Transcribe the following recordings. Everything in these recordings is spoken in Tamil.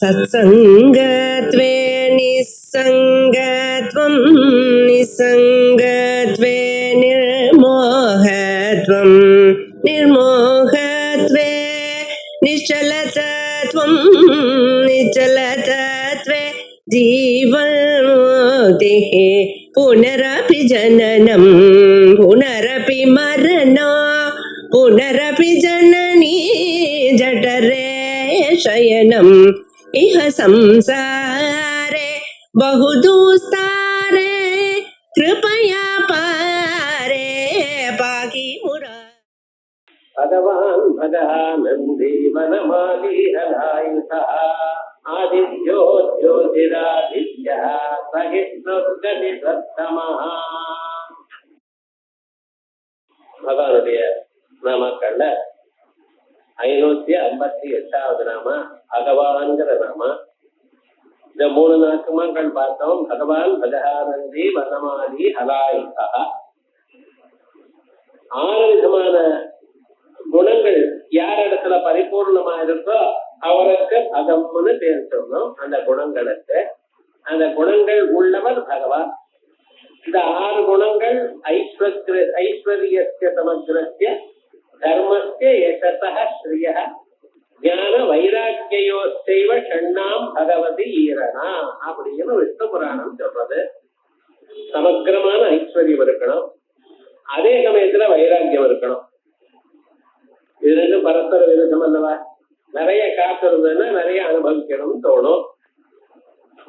सत्सङ्गत्वे निस्सङ्गत्वं निस्सङ्गत्वे निर्मोहत्वं निर्मोहत्वे निश्चलतत्वं निश्चलतत्वे जीवन्मुक्तिः पुनरपि जननं पुनरपि मरणं पुनरपि जननी जठरे शयनम् इह संसारे बहुदुस्तारे कृपया पारे पाहि मुरा भगवान् भगानन्दी वनमालीहलायुधः आदित्यो ज्योतिरादित्यः सहिष्णुर्गतिसत्तमः भगवानुடைய நாமக்கள்ல 558வது நாம பகவான்கிற நாம. இந்த 3 நாமங்கள் பார்த்தோம். பகவான், பகவானந்தி, வனமாலி, ஹலாயுதா. 6 விதமான குணங்கள் யார் இடத்துல பரிபூர்ணமா இருக்கோ அவருக்கு பகம்னு பேர் சொன்னோம். அந்த குணங்கள் உள்ளவர் பகவான். இந்த 6 குணங்கள் ஐஸ்வர்யஸ்ய சமக்ரஸ்ய தர்மஸ்ய யசஸஹ ஸ்ரீயஹ ஞான வைராக்கியோஸ்தைவ ஷண்ணாம் பகவதி ஈரணா அப்படின்னு விஷ்ணு புராணம் சொல்றது. சமக்கிரமான ஐஸ்வர்யம் இருக்கணும், அதே சமயத்துல வைராக்கியம் இருக்கணும். இது ரெண்டும் பரஸ்பர விருதம் அல்லவா? நிறைய காசு இருந்ததுன்னா நிறைய அனுபவிக்கணும்னு தோணும்,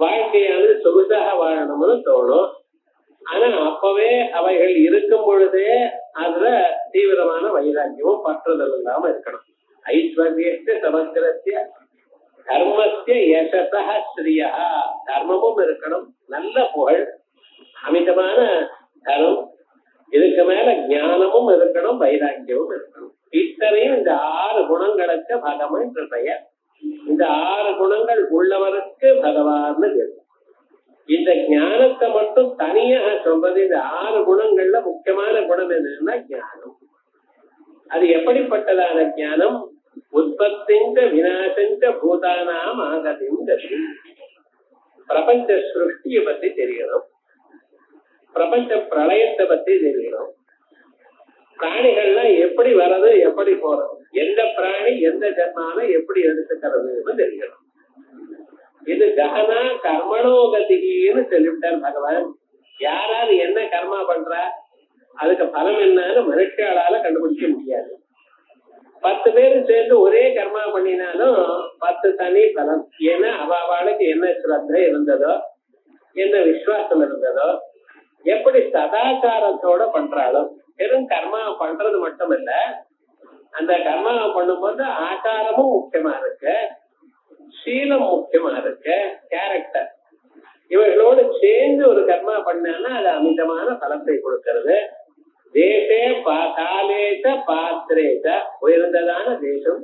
வாழ்க்கையானது சொகுசாக வாழணும்னு தோணும். ஆனா அப்பவே அவைகள் இருக்கும் பொழுதே அதுல தீவிரமான வைராக்கியமும் பற்றுதல் இல்லாம இருக்கணும். ஐஸ்வர்யஸ்ய சமக்கிரஸ்ய தர்மஸ்ய யசஸஹ ஸ்ரீயா, தர்மமும் இருக்கணும், நல்ல புகழ், அமிதமான தனம், இதுக்கு மேல ஞானமும் இருக்கணும், வைராக்கியமும் இருக்கணும். இத்தனையும் இந்த 6 குணங்களுக்கு பகவான் என்று பெயர். இந்த 6 குணங்கள் உள்ளவருக்கு பகவான் இருக்கும். இந்த ஞானத்தை மட்டும் தனியாக சொல்றது. இந்த 6 குணங்கள்ல முக்கியமான குணம் என்னன்னா ஞானம். அது எப்படிப்பட்டதான ஞானம்? உற்பத்திங்க விநாசங்க பூதானாம் ஆகதிம் கதி. பிரபஞ்ச சிருஷ்டியை பத்தி தெரியணும், பிரபஞ்ச பிரளயத்தை பத்தி தெரியணும், பிராணிகள்லாம் எப்படி வர்றது எப்படி போறது, எந்த பிராணி எந்த ஜன்மால எப்படி எடுத்துக்கிறதுன்னு தெரியணும். இது ககனா கர்மணோகதின்னு சொல்லிவிட்டார் பகவான். யாராவது என்ன கர்மா பண்றா அதுக்கு பலம் என்னன்னு மனுஷாலால கண்டுபிடிக்க முடியாது. 10 பேரும் சேர்ந்து ஒரே கர்மா பண்ணினாலும் 10 தனி பலம். ஏன்னா அவளுக்கு என்ன ஸ்ரத்த இருந்ததோ, என்ன விசுவாசம் இருந்ததோ, எப்படி சதாச்சாரத்தோட பண்றாலும். வெறும் கர்மா பண்றது மட்டும் இல்ல, அந்த கர்மா பண்ணும்போது ஆச்சாரமும் முக்கியமா இருக்கு, சீலம் முக்கியமா இருக்கு, கேரக்டர். இவர்களோடு சேர்ந்து ஒரு கர்மா பண்ணான்னா அது அமிதமான பலத்தை கொடுக்கிறது. தேசே காலேச பாத்திரேச, உயர்ந்ததான தேசம்,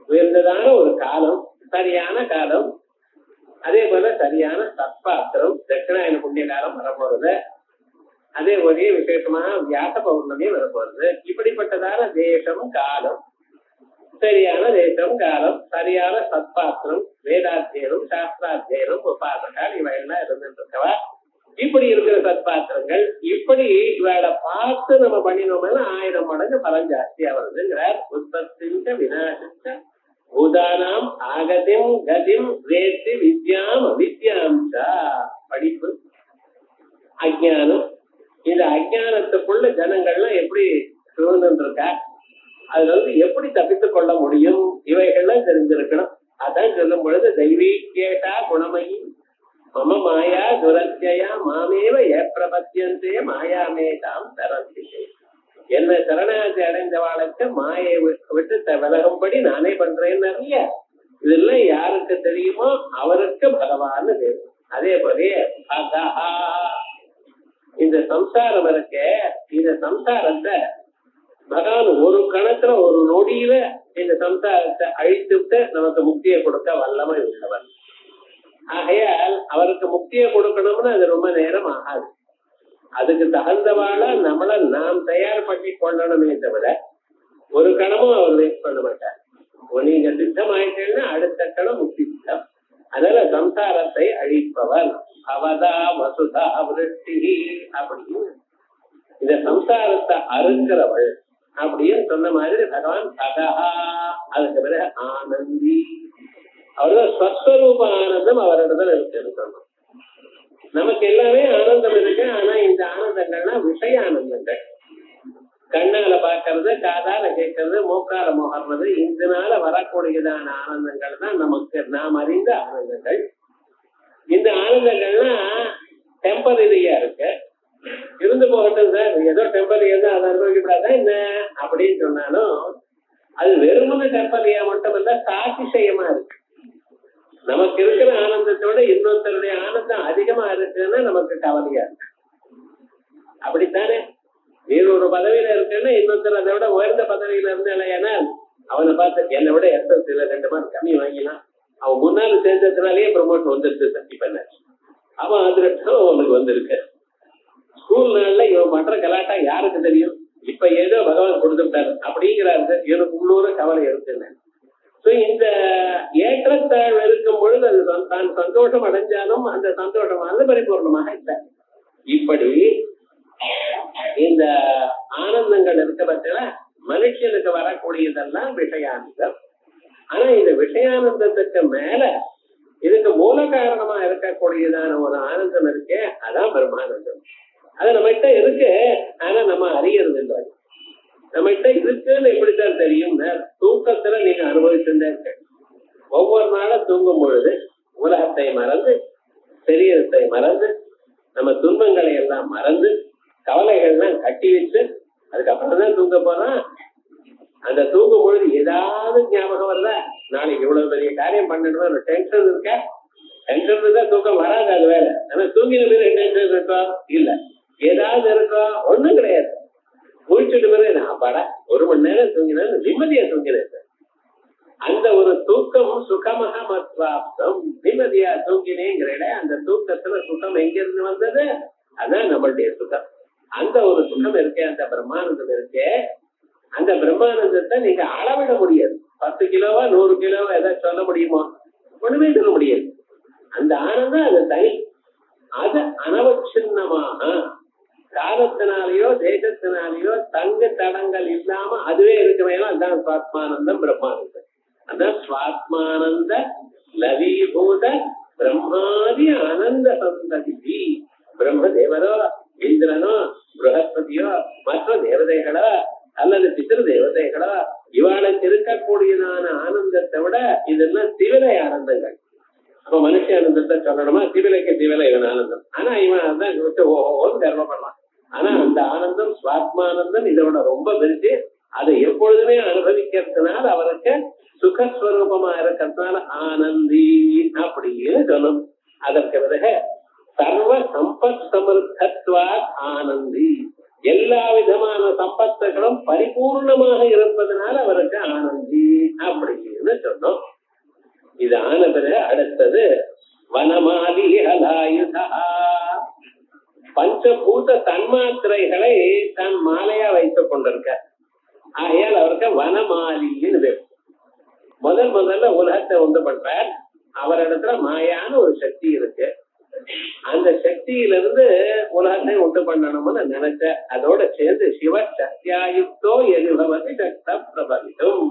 உயர்ந்ததான ஒரு காலம், சரியான காலம், அதே போல சரியான சத்பாத்திரம். தட்சிணாயன புண்ணிய காலம் வரப்போறது, அதே ஒரே விசேஷமான வியாச பௌர்ணமி வரப்போறது. இப்படிப்பட்டதான தேசம் காலம், சரியான தேசம் காலம், சரியான சத்பாத்திரம், வேதாத்தியனம் சாஸ்திராத்தியனம் உபாசகால் இவையெல்லாம் இருந்துட்டு இருக்கவா. இப்படி இருக்கிற சத்பாத்திரங்கள் இப்படி இவளை பார்த்து நம்ம பண்ணினோம்னா 1000 மடங்கு பலம் ஜாஸ்தியா வருதுங்கிறார். உற்பத்திங்க விநாசத்த பூதானாம் ஆகதிம் கதிம் வேத்தி வித்யாம் அவித்யாம்சா. படிப்பு, அஜ்ஞானம். இந்த அஜ்ஞானத்துக்குள்ள ஜனங்கள்லாம் எப்படி சூழ்ந்து இருக்கா, அதுல எப்படி தப்பித்துக் கொள்ள முடியும், இவைகள்லாம் தெரிஞ்சிருக்கணும். அதான் சொல்லும் பொழுது தெய்வீகேட்டா குணமயி மம மாயா துரத்தியா மாமேவ ஏப்பிரபத்தியந்தே மாயாமேதாம் தரந்தி. என்ன சரணாதி அடைந்தவாளுக்கு மாயை விட்டு விலகும்படி நானே பண்றேன்னு நிறைய. இதெல்லாம் யாருக்கு தெரியுமோ அவருக்கு பகவான் தெரியும். அதே போல இந்த சம்சாரம் இருக்க, இந்த சம்சாரத்தை பகவான் ஒரு கணத்துல ஒரு நொடியில இந்த சம்சாரத்தை அழித்துவிட்டு நமக்கு முக்தியை கொடுக்க வல்லமை உள்ளவர். ஆகையால் அவருக்கு முக்தியை கொடுக்கணும்னு அது ரொம்ப நேரம் ஆகாது. அதுக்கு தகுந்தவாழ நம்மள நாம் தயார் பண்ணி கொள்ளணுமே தவிர ஒரு கணமும் அவர் வேஸ்ட் பண்ண மாட்டார். நீங்க சித்தம் ஆயிட்டேன்னா அடுத்த கணம் முக்தி சித்தம். அதனால சம்சாரத்தை அழிப்பவன் அவதா வசுதா விருஷ்டி அப்படின்னு இந்த சம்சாரத்தை அறுக்கிறவள் அப்படின்னு சொன்ன மாதிரி பகவான் சகா. அதுக்கு பிறகு ஆனந்தி, அவர்தான் ஸ்வஸ்வரூப ஆனந்தம் அவரிடத்துல இருக்குன்னு சொன்னோம். நமக்கு எல்லாமே ஆனந்தம் இருக்கு. ஆனா இந்த ஆனந்தங்கள்லாம் விஷய ஆனந்தங்கள். கண்ணால பாக்குறது, காதால கேட்கறது, மூக்கால முகர்றது, இதனால வரக்கூடியதான ஆனந்தங்கள் தான் நமக்கு நாம் அறிந்த ஆனந்தங்கள். இந்த ஆனந்தங்கள்லாம் டெம்பரரியா இருக்கு. இருந்து போகட்டும் சார், ஏதோ டெம்பரரியா தான் அதை அனுபவிக்கப்படாதான் என்ன அப்படின்னு சொன்னாலும் அது வெறுமன டெம்பரரியா மட்டும் இல்ல, சாதிசயமா இருக்கு. நமக்கு இருக்கிற ஆனந்தத்தோட இன்னொருத்தருடைய ஆனந்தம் அதிகமா இருக்குன்னா நமக்கு கவலையா இருக்கு. அப்படித்தானே? நீர் ஒரு பதவியில இருக்குன்னா இன்னொருத்தர் அதை விட உயர்ந்த பதவியில இருந்தாலேனா அவனை பார்த்து என்னை விட எஸ்எல்சில 2 மார்க் கம்மி வாங்கினான், அவன் முன்னாள் சேர்ந்ததுனாலேயே ப்ரமோஷன் வந்துருச்சு சக்தி பண்ண, அவன் அதிரட்டம் அவனுக்கு வந்திருக்கு. ஸ்கூல் நாள்ல இவன் பண்ற கலாட்டா யாருக்கு தெரியும்? இப்ப ஏதோ பகவான் கொடுத்துட்டாரு அப்படிங்கிறாரு. இவனுக்கு உள்ளூர கவலை இருக்குன்னு. இந்த ஏற்றத்தாழ் இருக்கும் பொழுது அது தான் சந்தோஷம் அடைஞ்சாலும் அந்த சந்தோஷமானது பரிபூர்ணமாக இல்லை. இப்படி இந்த ஆனந்தங்கள் இருக்க பட்சல மனுஷனுக்கு வரக்கூடியதெல்லாம் விஷயானந்தம். ஆனா இந்த விஷயானந்தத்துக்கு மேல இதுக்கு மூல காரணமா இருக்கக்கூடியதான ஒரு ஆனந்தம் இருக்கே, அதான் பிரம்மானந்தம். அது நம்மகிட்ட இருக்கு, ஆனா நம்ம அறியறது இல்லை. நம்மகிட்ட இருக்குன்னு எப்படித்தான் தெரியும்? தூக்கத்துல நீங்க அனுபவிச்சுட்டே இருக்க. ஒவ்வொரு நாளும் தூங்கும் பொழுது உலகத்தை மறந்து, சரீரத்தை மறந்து, நம்ம துன்பங்களை எல்லாம் மறந்து, கவலைகள்லாம் கட்டி வச்சு அதுக்கப்புறம் தான் தூங்க போறோம். அந்த தூங்கும் பொழுது ஏதாவது ஞாபகம் வரல, நாளைக்கு இவ்வளவு பெரிய காரியம் பண்ணணும் ஒரு டென்ஷன் இருக்க. டென்ஷன் இருந்தா தூக்கம் வராது, அது வேற. ஆனா தூங்கின பிறகு டென்ஷன் இருக்கோ? இல்ல. ஏதாவது இருக்கோ? ஒண்ணும் கிடையாது. முடிச்சுட்டு பிறகு நான் பாடா 1 மணி நேரம் தூங்கினேன், நிம்மதியா தூங்கினேன். அந்த ஒரு தூக்கம் சுகமாக மத்வாப்தம், நிம்மதியா தூங்கினேங்கிற அந்த தூக்கத்துல சுகம் எங்க இருந்து வந்தது? அதான் நம்மளுடைய சுகம். அந்த ஒரு சுகம் இருக்கே, அந்த பிரம்மானந்தம் இருக்கே, அந்த பிரம்மானந்தத்தை நீங்க அளவிட முடியாது. 10 கிலோவா 100 கிலோவா ஏதாவது சொல்ல முடியுமா? ஒண்ணுமே சொல்ல முடியாது. அந்த ஆனந்தம் அது தனி. அது அனவச்சின்னமாக காலத்தினாலேயோ தேசத்தினாலேயோ தங்கு தடங்கள் இல்லாம அதுவே இருக்குமே, அதுதான் சுவாத்மானந்தம் பிரம்மானந்தம். அதான் சுவாத்மானந்த லவீபூத பிரம்மாதி ஆனந்த சந்ததி. பிரம்ம தேவரோ, இந்திரனோ, ப்ரஹஸ்பதியோ, மற்ற தேவதைகளோ அல்லது பித்ரு தேவதைகளோ இவாளுக்கு இருக்கக்கூடியதான ஆனந்தத்தை விட இதெல்லாம் திவிலை ஆனந்தங்கள். அப்ப மனுஷ ஆனந்தத்தை சொல்லணுமா? திவிலைக்கு திவிலை இவன் ஆனந்தம். ஆனா இவன் அதான் ஓன்னு கர்வப்படலாம். ஆனா அந்த ஆனந்தம் சுவாத்மானந்தம் இதோட ரொம்ப பெருசு. அதை எப்பொழுதுமே அனுபவிக்கிறதுனால அவருக்கு சுகஸ்வரூபமா இருக்கிறதுனால ஆனந்தி அப்படின்னு சொல்லும். அதற்கு பிறகு சர்வ சம்பத் சமர்த்தத்வா ஆனந்தி, எல்லா விதமான சம்பத்துகளும் பரிபூர்ணமாக இருப்பதனால அவருக்கு ஆனந்தி அப்படின்னு சொன்னோம். இது ஆன பிறகு அடுத்தது வனமாலி ஹலாயுதா, பஞ்சபூத தன்மாத்திரைகளை தான் மாலையா வைத்துக் கொண்டிருக்க. ஆகையால் அவருக்கு வனமாலின்னு பேர். முதல்ல உலகத்தை உண்டு பண்றார். அவரிடத்துல மாயான ஒரு சக்தி இருக்கு. அந்த சக்தியிலிருந்து உலகத்தை உண்டு பண்ணணும்னு நினைச்ச. அதோட சேர்ந்து சிவ சக்தியாயுக்தோ எரிபவதி சக்த பிரபலிக்கும்.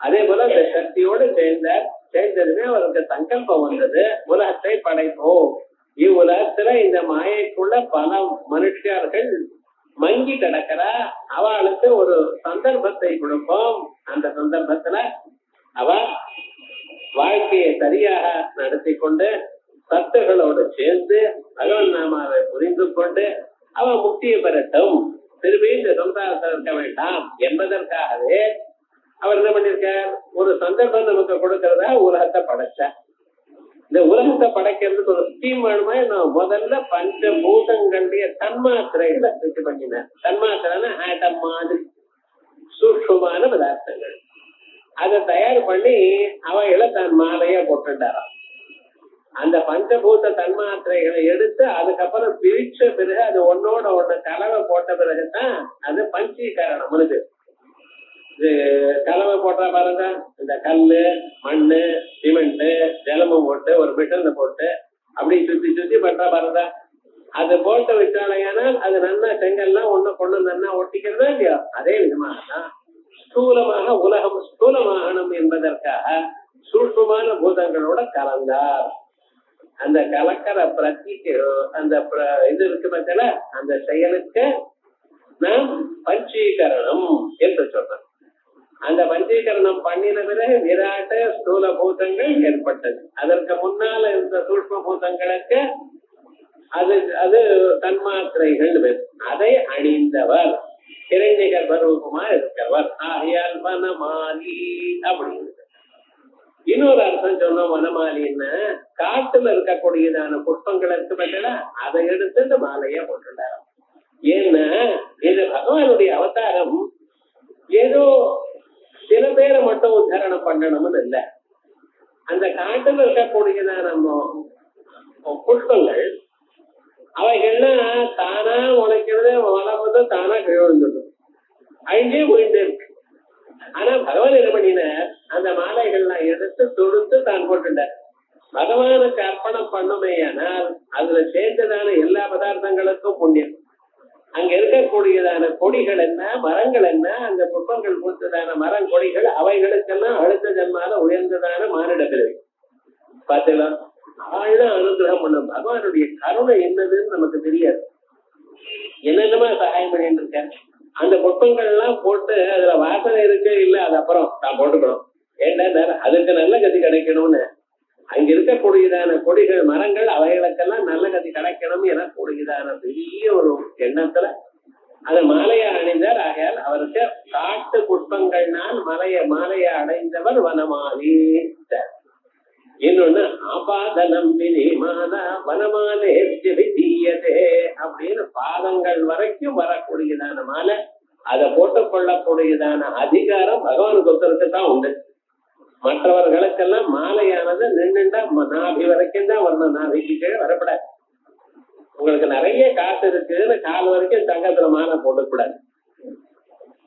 அதே போல அந்த சக்தியோடு சேர்ந்ததுமே அவருக்கு சங்கல்பம் வந்தது, உலகத்தை படைப்போம். இவ்வுலகத்துல இந்த மாயைக்குள்ள பல மனுஷர்கள் மங்கி கிடக்கிறா, அவளுக்கு ஒரு சந்தர்ப்பத்தை கொடுப்போம். அந்த சந்தர்ப்பத்துல அவ வாழ்க்கையை சரியாக நடத்தி கொண்டு சத்துகளோடு சேர்ந்து பகவன் நாமாவை புரிந்து கொண்டு அவ முக்தியை பெறட்டும், திரும்பி இந்த சம்சாரத்தில் இருக்க வேண்டாம் என்பதற்காகவே அவர் என்ன பண்ணிருக்கார்? ஒரு சந்தர்ப்பம் நமக்கு கொடுக்கறதா உலகத்தை படைச்சார். இந்த உலகத்தை படைக்கிறதுக்கு ஒரு ஸ்கீம் வேணுமா? நான் முதல்ல பஞ்சபூதங்களுடைய தன்மாத்திரைகளை வச்சு பண்ணினேன். தன்மாத்திரைன்னா ஆட்டம் மாதிரி சூக்ஷ்மமான பதார்த்தங்கள். அதை தயார் பண்ணி அவைகளை தன் மாலையா போட்டுட்டாராம். அந்த பஞ்சபூத தன்மாத்திரைகளை எடுத்து அதுக்கப்புறம் பிரிச்ச பிறகு அது ஒன்னோட ஒண்ணு கலவை போட்ட பிறகுதான் அது பஞ்சீகரணம். இது கலவை போட்டா பாருங்க, இந்த கல்லு, மண்ணு, சிமெண்ட், ஜலமும் போட்டு போட்டு ஒரு மிஷின்ல போட்டு அப்படி சுத்தி சுத்தி பண்ற பாருதா, அது போட்டு வச்சாலையானால் அது நல்லா செங்கல்லாம் ஒண்ணு கொண்டு நல்லா ஒட்டிக்கிறதா இல்லையா? அதே விதமாகதான் ஸ்தூலமாக உலகம் ஸ்தூலமாகணும் என்பதற்காக சூட்சுமான பூதங்களோட கலந்தார். அந்த கலக்கிற பிரதிக்கு அந்த இது இருக்கு பார்த்தல, அந்த செயலுக்கு நாம் பஞ்சீகரணம் என்று சொல்றோம். அந்த பஞ்சீகரணம் பண்ணின பிறகு விராட்ட ஸ்தூல பூதங்கள் ஏற்பட்டது. அதற்கு முன்னால இருந்த சூட்சும பூதங்களுக்கு அது அது தன்மாத்திரைகள். அதை அணிந்தவர் இரண்ய கர்ப்பரூபமா இருக்கிறவர். ஆகையால் வனமாலி அப்படின்னு. இன்னொரு அர்த்தம் சொன்னோம், வனமாலின்னு காட்டுல இருக்கக்கூடியதான புஷ்பங்களுக்கு பார்த்தா அதை எடுத்து இந்த மாலையா போட்டுட்டார். ஏன்னா இது பகவானுடைய அவதாரம் ஏதோ சில பேரை மட்டும் உத்தாரணம் பண்ணணும்னு இல்லை. அந்த காட்டுல இருக்கக்கூடியதான புஷ்பங்கள் அவைகள்லாம் தானா உழைக்கிறது, வளர்வது தானா கிழந்துடும், அழிஞ்சே போயிட்டு இருக்கு. ஆனா பகவான் என்ன பண்ணினார், அந்த மாலைகள்லாம் எடுத்து தொடுத்து தான் போட்டுட்டார். பகவானுக்கு அர்ப்பணம் பண்ணுமையானால் அதுல சேர்ந்ததான எல்லா பதார்த்தங்களுக்கும் புண்ணியம். அங்க இருக்கக்கூடியதான கொடிகள் என்ன, மரங்கள் என்ன, அந்த புஷ்பங்கள் பூத்ததான மரங்கொடிகள் அவைகளுக்கெல்லாம் அடுத்த ஜன்மால உயர்ந்ததான மானிட பிறவி. பாத்தீங்களா, ஆழ அனுகிரகம் பண்ணும். பகவானுடைய கருணை என்னதுன்னு நமக்கு தெரியாது. என்னென்னமா சகாயம் பண்ணிட்டு இருக்க. அந்த புஷ்பங்கள் எல்லாம் போட்டு அதுல வாசனை இருக்கு இல்ல, அது அப்புறம் நான் போட்டுக்கணும். ஏன்னா அதுக்கு நல்ல கதி கிடைக்கணும்னு அங்க இருக்கக்கூடியதான கொடிகள் மரங்கள் அவைகளுக்கெல்லாம் நல்ல கதி கிடைக்கணும் என கூடியதான பெரிய ஒரு எண்ணத்துல அதை மாலையை அணிந்தார். ஆகையால் அவருக்கு காட்டு புஷ்பங்கள்னால் மாலையை அடைந்தவர் வனமாலி. இன்னொன்னு ஆபாதனம் வனமாலே அப்படின்னு பாதங்கள் வரைக்கும் வரக்கூடியதான மாலை, அதை போட்டுக் கொள்ளக்கூடியதான அதிகாரம் பகவானுக்கு ஒருத்தருக்கு தான் உண்டு. மற்றவர்களுக்கெல்லாம் மாலையானது நின்றுண்டா நாபி வரைக்கும் தான் வரணும், நாபிக்கு கீழே வரக்கூடாது. உங்களுக்கு நிறைய காசு இருக்குன்னு கால் வரைக்கும் தங்கத்துல மாலை போடக்கூடாது,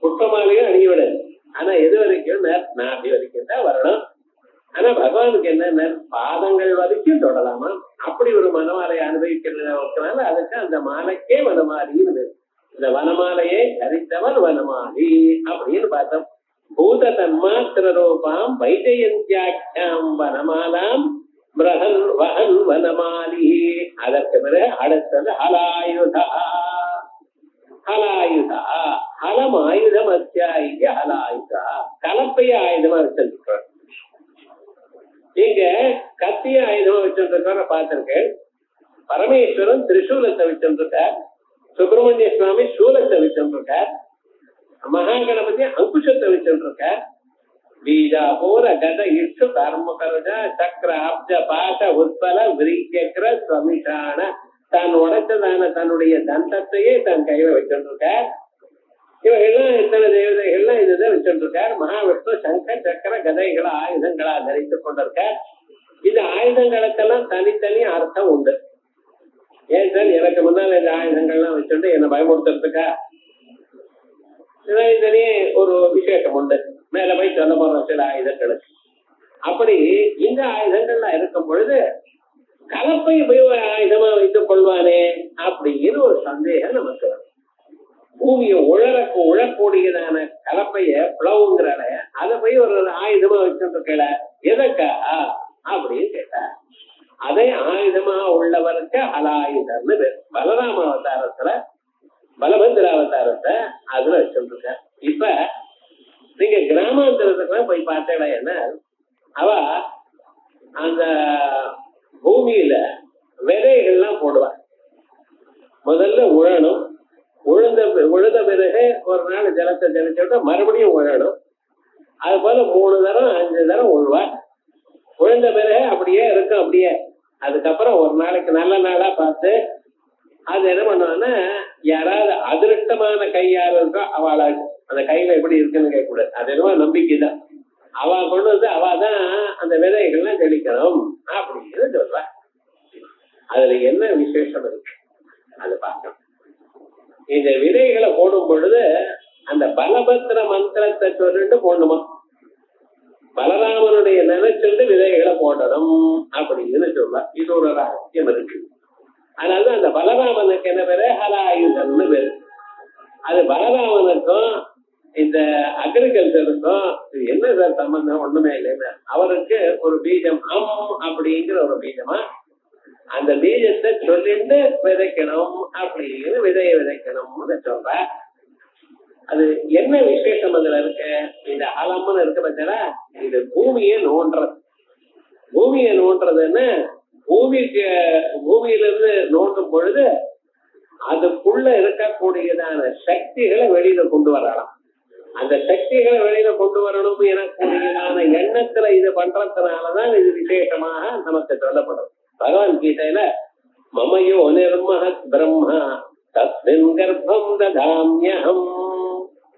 புஷ்ப மாலையும் அணிய விடாது. ஆனா எது வரைக்கும் நாபி வரைக்கும் தான் வரணும். ஆனா பகவானுக்கு என்ன பாதங்கள் வரைக்கும் தொடலாமா, அப்படி ஒரு மனமாலையை அனுபவிக்கிறதுனால அதுக்கு அந்த மாலைக்கே வனமாலின்னு. இந்த வனமாலையை தரித்தவர் வனமாலி அப்படின்னு பார்த்தோம். பூத தன்மாத்திர ரூபாம் வைஜயந்தியாக்கியாம் வனமாலாம் பிரகன் வகன் வனமாலி. அதற்கு பிறகு அடுத்தது ஹலாயுதா. ஹலாயுதா ஹலம் ஆயுதம் அத்தியாயிக்கு ஹலாயுதா கலப்பைய ஆயுதமா வச்சிருக்கிறார். நீங்க கத்திய ஆயுதமா வச்சிருக்கிற பார்த்திருக்கேன். பரமேஸ்வரன் திரிசூலத்தை வச்சிருக்கார், சுப்பிரமணிய சுவாமி சூலத்தை வச்சிருக்கார், மகாகணபதி அங்குஷத்தை வச்சிருக்கார். பீஜா போர கத இட்டு கர்மகரஜ சக்கர அப்ஜ பாச உத்பல விரீச்சக்கர ஸ்வமிஷான தான் உடைச்சதான தன்னுடைய தந்தத்தையே தன் கையில வச்சிருக்கார். இவங்கெல்லாம் இத்தனை தேவதைகள்லாம் இதுதான் வச்சிருக்கார். மகாவிஷ்ணு சங்க சக்கர கதைகளை ஆயுதங்களா தரித்துக் கொண்டிருக்கார். இந்த ஆயுதங்களுக்கெல்லாம் தனித்தனி அர்த்தம் உண்டு. ஏன் சார் எனக்கு முன்னால இந்த ஆயுதங்கள்லாம் வச்சுட்டு என்னை பயமுறுத்துறதுக்கா? தனியே ஒரு விசேஷம் உண்டு, மேல போய் சொல்ல போற சில ஆயுதங்களுக்கு. அப்படி இந்த ஆயுதங்கள்லாம் இருக்கும் பொழுது கலப்பை போய் ஆயுதமா வைத்துக் கொள்வானே அப்படின்னு ஒரு சந்தேகம் நமக்கு வரும். பூமியை உழக்கூடியதான கலப்பைய பிளவுங்கிறால அதை போய் ஒரு ஆயுதமா வச்சுருக்கல எதற்கா அப்படின்னு கேட்டா, அதை ஆயுதமா உள்ளவருக்கு அலாயுதம்னு பேர். பலராம அவதாரத்துல பலபந்திர அவதாரத்தை அதுல வச்சுருக்க. இப்ப நீங்க கிராமாந்தரத்துக்குலாம் போய் பார்த்தேடா, என்ன அவ அந்த பூமியில விதைகள்லாம் போடுவார். முதல்ல உழணும், உழுத பிறகு ஒரு நாள் ஜலத்தை தெளிச்சுட்டா மறுபடியும் உழணும். அது போல 3 தரம் 5 தரம் உழுவார். உழுந்த பிறகு அப்படியே இருக்கும். அப்படியே அதுக்கப்புறம் ஒரு நாளைக்கு நல்ல நாளா பார்த்து அது என்ன பண்ணுவான்னா, யாராவது அதிருஷ்டமான கையால் இருக்கோ அவளை அந்த கையில எப்படி இருக்குன்னு கேட்கக்கூடாது. அது என்னவோ நம்பிக்கைதான். அவ கொண்டு வந்து அவதான் அந்த விதைகள்லாம் தெளிக்கணும் அப்படின்னு சொல்றா. அதுல என்ன விசேஷம் இருக்கு அது பார்க்கணும். இந்த விதைகளை போடும் பொழுது அந்த பலபத்திர மந்திரத்தை சொல்லிட்டு போடணுமா, பலராமனுடைய நினைச்சிட்டு விதைகளை போடணும் அப்படின்னு இது ஒரு ரகசியம் இருக்கு. அதனால அந்த பலராமனுக்கு என்ன பேரு, ஹலாயுதம்னு பேரு. அது பலராமனுக்கும் இந்த அக்ரிகல்ச்சருக்கும் என்ன சார் சம்பந்தம்? ஒண்ணுமே இல்லைன்னு அவருக்கு ஒரு பீஜம் அப்படிங்கிற ஒரு பீஜமா, அந்த பீஜத்தை சொல்லிட்டு விதைக்கணும் அப்படின்னு விதைய விதைக்கணும்னு சொல்ற. அது என்ன விசேஷம் அதுல இருக்கு? இந்த அலம்னு இருக்க பட்சா இது பூமியை நோண்டுறது. பூமியை நோண்டுறதுன்னு பூமியிலிருந்து நோண்டும் பொழுது அதுக்குள்ள இருக்கக்கூடியதான சக்திகளை வெளியில கொண்டு வரலாம். அந்த சக்திகளை வெளியில கொண்டு வரணும் எனக்கூடியதான எண்ணத்துல இது பண்றதுனாலதான் இது விசேஷமாக நமக்கு சொல்லப்படும். பகவான் கீதையில மமயோ நிர்மஹத் பிரம்மா தஸ்மின் கர்ப்பம் ததாம்யஹம்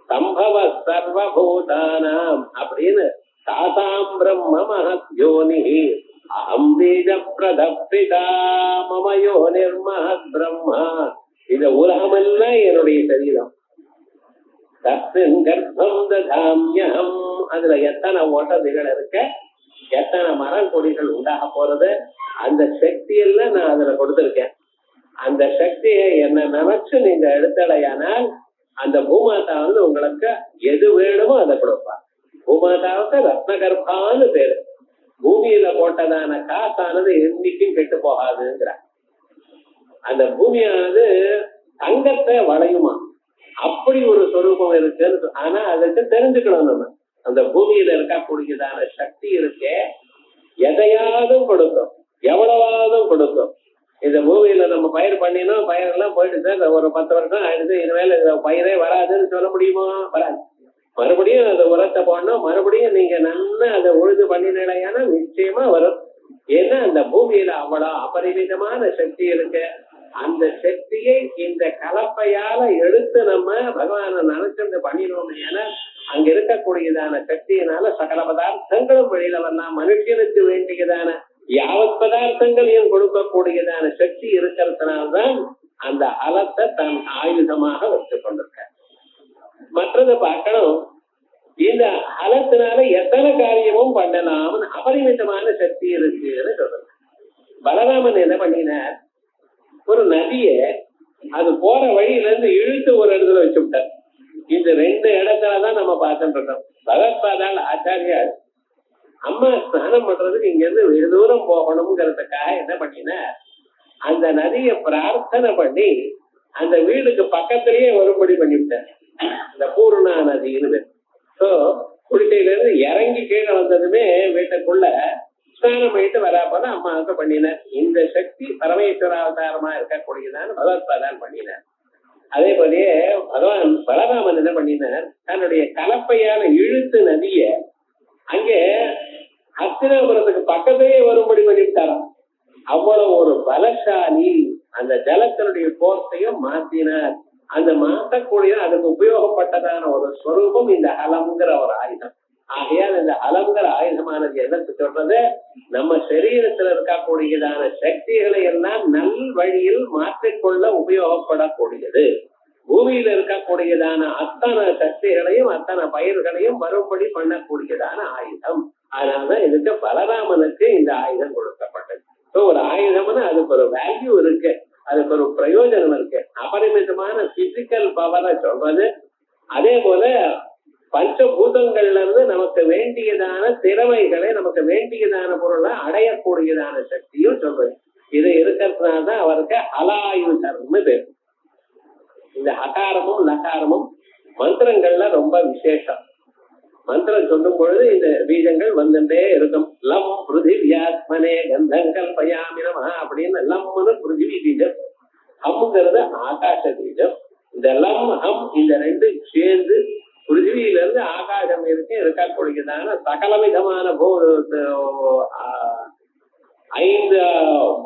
சம்பவ சர்வபூதானாம் அப்படின்னு தாசாம் பிரம்ம மஹத் யோனிஹி அஹம் பீஜ பிரதப்பிதா மமயோ நிர்மஹத் பிரம்மா. இந்த உலகமெல்லாம் என்னுடைய சரீரம். தஸ்மின் கர்ப்பம் ததாம்யஹம், அதுல எத்தனை ஓட்டதிகள் இருக்க, எத்தனை மரம் கொடிகள் உண்டாக போறது, அந்த சக்தியெல்லாம் நான் அதுல கொடுத்திருக்கேன். அந்த சக்தியை என்ன நினைச்சு நீங்க எடுத்தடையானால் அந்த பூமாதா உங்களுக்கு எது வேணுமோ அதை கொடுப்பா. பூமாதாவுக்கு ரத்னகர்ப்பான்னு பேரு. பூமியில போட்டதான காசானது என்னைக்கும் கெட்டு போகாதுங்கிற. அந்த பூமியானது தங்கத்தை வளையுமா, அப்படி ஒரு சொரூபம் இருக்கு. ஆனா அதுக்கு தெரிஞ்சுக்கணும் நம்ம. அந்த பூமியில இருக்கக்கூடியதான சக்தி இருக்கே, எதையாவது கொடுக்கும், எவ்வளவாவது கொடுக்கும். இந்த பூமியில நம்ம பயிர் பண்ணினோம், பயிரெல்லாம் போயிட்டு ஒரு 10 வருஷம் ஆயிடுது, இனிமேல் இந்த பயிரே வராதுன்னு சொல்ல முடியுமா? வராது. மறுபடியும் அந்த உரத்தை போடணும், மறுபடியும் நீங்க நல்லா அதை உழுது பண்ணினா நிச்சயமா வரும். ஏன்னா அந்த பூமியில அவ்வளவு அபரிமிதமான சக்தி இருக்கு. அந்த சக்தியை இந்த கலப்பையால எடுத்து நம்ம பகவானை நினைச்சு பண்ணினோம். ஏன்னா அங்க இருக்கக்கூடியதான சக்தியினால சகல பதார்த்தங்களும் வெளியில வரலாம். மனுஷனுக்கு வேண்டியதான யாவத் பதார்த்தங்களையும் கொடுக்கக்கூடியதான சக்தி இருக்கிறதுனால்தான் அந்த அலத்தை தன் ஆயுதமாக வச்சு கொண்டிருக்க. மற்றதை பார்க்கணும், இந்த அலத்தினால எத்தனை காரியமும் பண்ணலாம்னு அபரிமிதமான சக்தி இருக்குன்னு சொல்றாங்க. பலராமன் என்ன பண்ணினார், ஒரு நதிய அது போற வழியில இருந்து இழுத்து ஒரு இடத்துல வச்சு விட்டார். இந்த 2 இடத்துலதான் நம்ம பார்த்துட்டு இருக்கோம். பகவத்பாதால் ஆச்சாரியார் அம்மா ஸ்நானம் பண்றதுக்கு இங்க இருந்து வெகு தூரம் போகணுங்கிறதுக்காக என்ன பண்ணினா, அந்த நதியை பிரார்த்தனை பண்ணி அந்த வீடுக்கு பக்கத்திலேயே வரும்படி பண்ணிவிட்டார். இந்த பூர்ணா நதின்னு. சோ குடிசையில இருந்து இறங்கி கீழே வந்ததுமே வீட்டுக்குள்ள ஸ்நானம் பண்ணிட்டு வராப்பதான் அம்மாவுக்கு பண்ணினார். இந்த சக்தி பரமேஸ்வர அவதாரமா இருக்கக்கூடியதான் பகவத்பாதான் பண்ணினார். அதே போலயே பகவான் பலராமன் என்ன பண்ணினார், தன்னுடைய கலப்பையான இழுத்து நதிய அங்கே ஹஸ்தினாபுரத்துக்கு பக்கத்திலேயே வரும்படி பண்ணிவிட்டாராம். அவ்வளவு ஒரு பலசாலி. அந்த ஜலத்தினுடைய கோர்த்தையும் மாத்தினார். அந்த மாற்றக்கூடிய அதுக்கு உபயோகப்பட்டதான ஒரு ஸ்வரூபம் இந்த அலம்ங்கிற ஒரு ஆயுதம். ஆகையால் இந்த அலம்ங்கிற ஆயுதமானது எதற்கு சொல்றது, நம்ம சரீரத்தில் இருக்கக்கூடியதான சக்திகளை எல்லாம் நல் வழியில் மாற்றிக்கொள்ள உபயோகப்படக்கூடியது. பூமியில இருக்கக்கூடியதான அத்தனை சக்திகளையும் அத்தனை பயிர்களையும் வரும்படி பண்ணக்கூடியதான ஆயுதம். அதனால இதுக்கு பலராமனுக்கு இந்த ஆயுதம் கொடுக்கப்பட்டது. ஒரு ஆயுதம்னு அதுக்கு ஒரு வேல்யூ இருக்கு, அதுக்கு ஒரு பிரயோஜனம் இருக்கு. அபரிமிதமான பிசிக்கல் பவரை சொல்றது. அதே போல பஞ்சபூதங்கள்ல இருந்து நமக்கு வேண்டியதான திறமைகளை, நமக்கு வேண்டியதான பொருளை அடையக்கூடியதான சக்தியும் சொல்றது. இது இருக்கிறதுனால்தான் அவருக்கு அலாயுதர்னு பேர். இந்த அகாரமும் நகாரமும் மந்திரங்கள்ல ரொம்ப விசேஷம். மந்திரம் சொல்லும் பொழுது இந்த பீஜங்கள் வந்துட்டே இருக்கும். லம் பிருத்திவியாத்மனே கந்தங்கள் பயாமினமா அப்படின்னு லம்னு பிருத்திவி பீஜம், ஹம்ங்கிறது ஆகாச பீஜம். இந்த லம் ஹம் இந்த 2 சேர்ந்து பிருத்திவியில இருந்து ஆகாசம் இருக்கக்கூடியதான சகல விதமான 5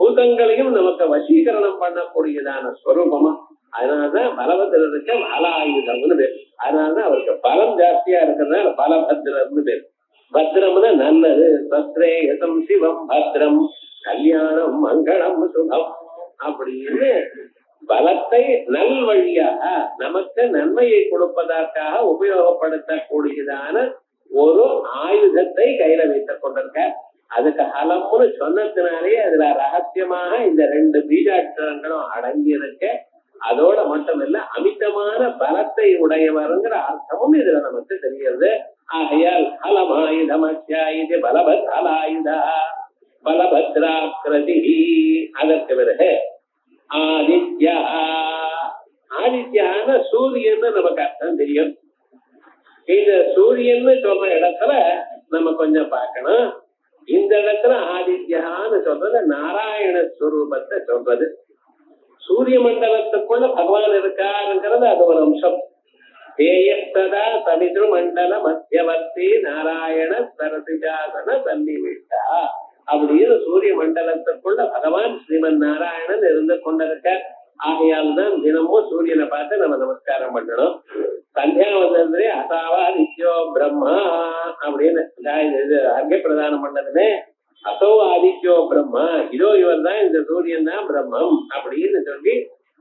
பூதங்களையும் நமக்கு வசீகரணம் பண்ணக்கூடியதான ஸ்வரூபமா. அதனாலதான் பலபத்திரருக்கு பலாயுதம்னு பேர். அதனாலதான் அவருக்கு பலம் ஜாஸ்தியா இருக்கிறதுனால பலபத்திரம்னு பேர். பத்திரம்னா நல்லது. சஸ்ரேயசம் சிவம் பத்ரம் கல்யாணம் மங்களம் சுகம் அப்படின்னு பலத்தை நல் வழியாக நமக்கு நன்மையை கொடுப்பதற்காக உபயோகப்படுத்தக்கூடியதான ஒரு ஆயுதத்தை கையில வைத்துக் கொண்டிருக்க. அதுக்கு ஹலம்னு சொன்னதுனாலே அதுல ரகசியமாக இந்த 2 பீஜாட்சரங்களும் அடங்கி இருக்க. அதோட மட்டும் இல்ல, அமிதமான பலத்தை உடையவருங்கிற அர்த்தமும் இதுல நமக்கு தெரிகிறது. ஆகையால் ஹலமாயுதமத்யாயுத பலபத்ராயுதா பலபத்ராக்கிருதி. அதற்கு பிறகு ஆதித்யா. ஆதித்யான சூரியன் நமக்கு அர்த்தம் தெரியும். இந்த சூரியன் சொல்ற இடத்துல நம்ம கொஞ்சம் பார்க்கணும். இந்த இடத்துல ஆதித்யான்னு சொல்றது நாராயண ஸ்வரூபத்தை சொல்றது. சூரிய மண்டலத்துக்குள்ள பகவான் இருக்காருங்கிறது அது ஒரு அம்சம். தேயஸ்ததா சமித்ரு மண்டல மத்தியவர்த்தி நாராயண சரசிஜாசன சன்னிவிட்டா அப்படின்னு சூரிய மண்டலத்துக்குள்ள பகவான் ஸ்ரீமன் நாராயணன் இருந்து கொண்டிருக்க. ஆகையால் தான் தினமும் சூரியனை பார்த்து நம்ம நமஸ்காரம் பண்ணணும். சந்தியாவந்தே அசாவாதித்யோ பிரம்மா அப்படின்னு அர்க்க பிரதானம் பண்ணதுமே அசோ ஆதித்யோ பிரம்மா, இதோ இவர் தான் இந்த சூரியன் தான் பிரம்மம் அப்படின்னு சொல்லி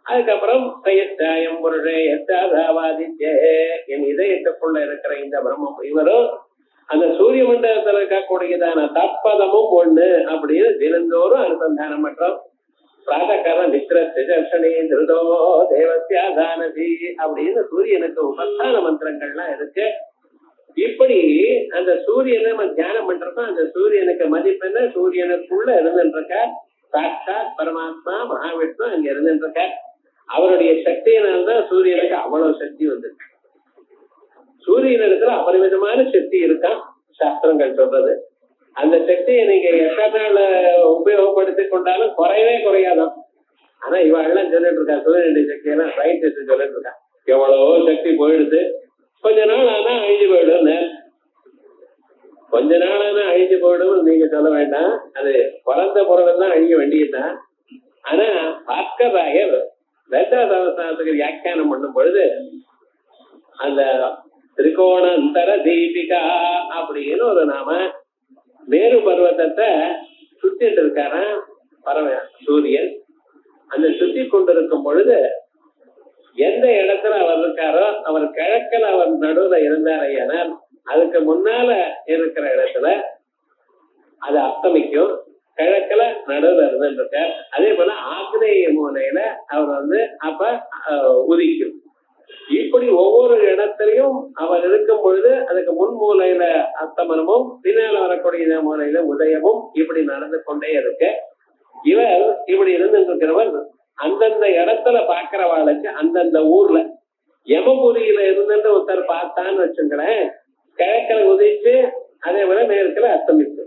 அதுக்கப்புறம் சயத்தாயம் புருஷே எத்தாதாவாதித்யே, என் இதயத்துக்குள்ள இருக்கிற இந்த பிரம்மம் இவரும் அந்த சூரிய மண்டலத்தில் இருக்கக்கூடியதான தற்பதமும் ஒண்ணு அப்படின்னு தினந்தோறும் அனுசந்தானம் பண்றோம். பிராதகர மித்ரே திருதோ தேவசியாதானதி அப்படின்னு சூரியனுக்கு உபஸ்தான மந்திரங்கள்லாம் இருக்கு. இப்படி அந்த சூரியனை நம்ம தியானம் பண்றப்ப அந்த சூரியனுக்கு மதிப்பென்ன சூரியனுக்குள்ள இருந்துருக்க சாட்சாத் பரமாத்மா மகாவிஷ்ணு அங்க இருந்துருக்க. அவருடைய சக்தியினால்தான் சூரியனுக்கு அவ்வளவு சக்தி வந்திருக்கு. சூரியனிடத்துல அபரிமிதமான சக்தி இருக்கான் சாஸ்திரங்கள் சொல்றது. அந்த சக்தியை நீங்க எத்தனை நாள் உபயோகப்படுத்திக் கொண்டாலும் குறையவே குறையாதான். ஆனா இவெல்லாம் சொல்லிட்டு இருக்கா சூரியனுடைய சக்தியெல்லாம் சயின்டிஸ்ட் சொல்லிட்டு இருக்கா எவ்வளவோ சக்தி போயிடுது, கொஞ்ச நாள் ஆனா அழிஞ்சு போயிடும். கொஞ்ச நாள் ஆனா அழிஞ்சு போயிடும் நீங்க சொல்ல வேண்டாம், அது பிறந்த பொருள் தான் அழிய வேண்டியதுதான். ஆனா பாஸ்கராயர் லலிதாசாஸ்திரத்துக்கு வியாக்கியானம் பண்ணும் பொழுது அந்த திரிகோணந்தர தீபிகா அப்படின்னு ஒரு நாம மேரு பர்வதத்தை சுத்திட்டு இருக்காராம் சூரியன். அந்த சுத்தி கொண்டிருக்கும் பொழுது எந்த இடத்துல அவர் இருக்காரோ அவர் கிழக்கில் அவர் நடுவுல இருந்தார் ஐயனால் அதுக்கு முன்னால இருக்கிற இடத்துல அது அஸ்தமிக்கும், கிழக்குல நடுவுல இருந்துருக்கார். அதே போல ஆக்னேய மூலையில அவர் அப்ப உதிக்கும். இப்படி ஒவ்வொரு இடத்திலையும் அவர் இருக்கும் பொழுது அதுக்கு முன் மூலையில அஸ்தமனமும் பின்னால வரக்கூடிய மூலையில உதயமும் இப்படி நடந்து கொண்டே இருக்கு. இவர் இப்படி இருந்துருக்கிறவர் அந்தந்த இடத்துல பாக்குறவாளுக்கு அந்தந்த ஊர்ல யமபுரியில இருந்துட்டு ஒருத்தர் பார்த்தான்னு வச்சுங்களேன், கிழக்கில உதிச்சு அதே போல மேற்குல அஸ்தமிச்சு.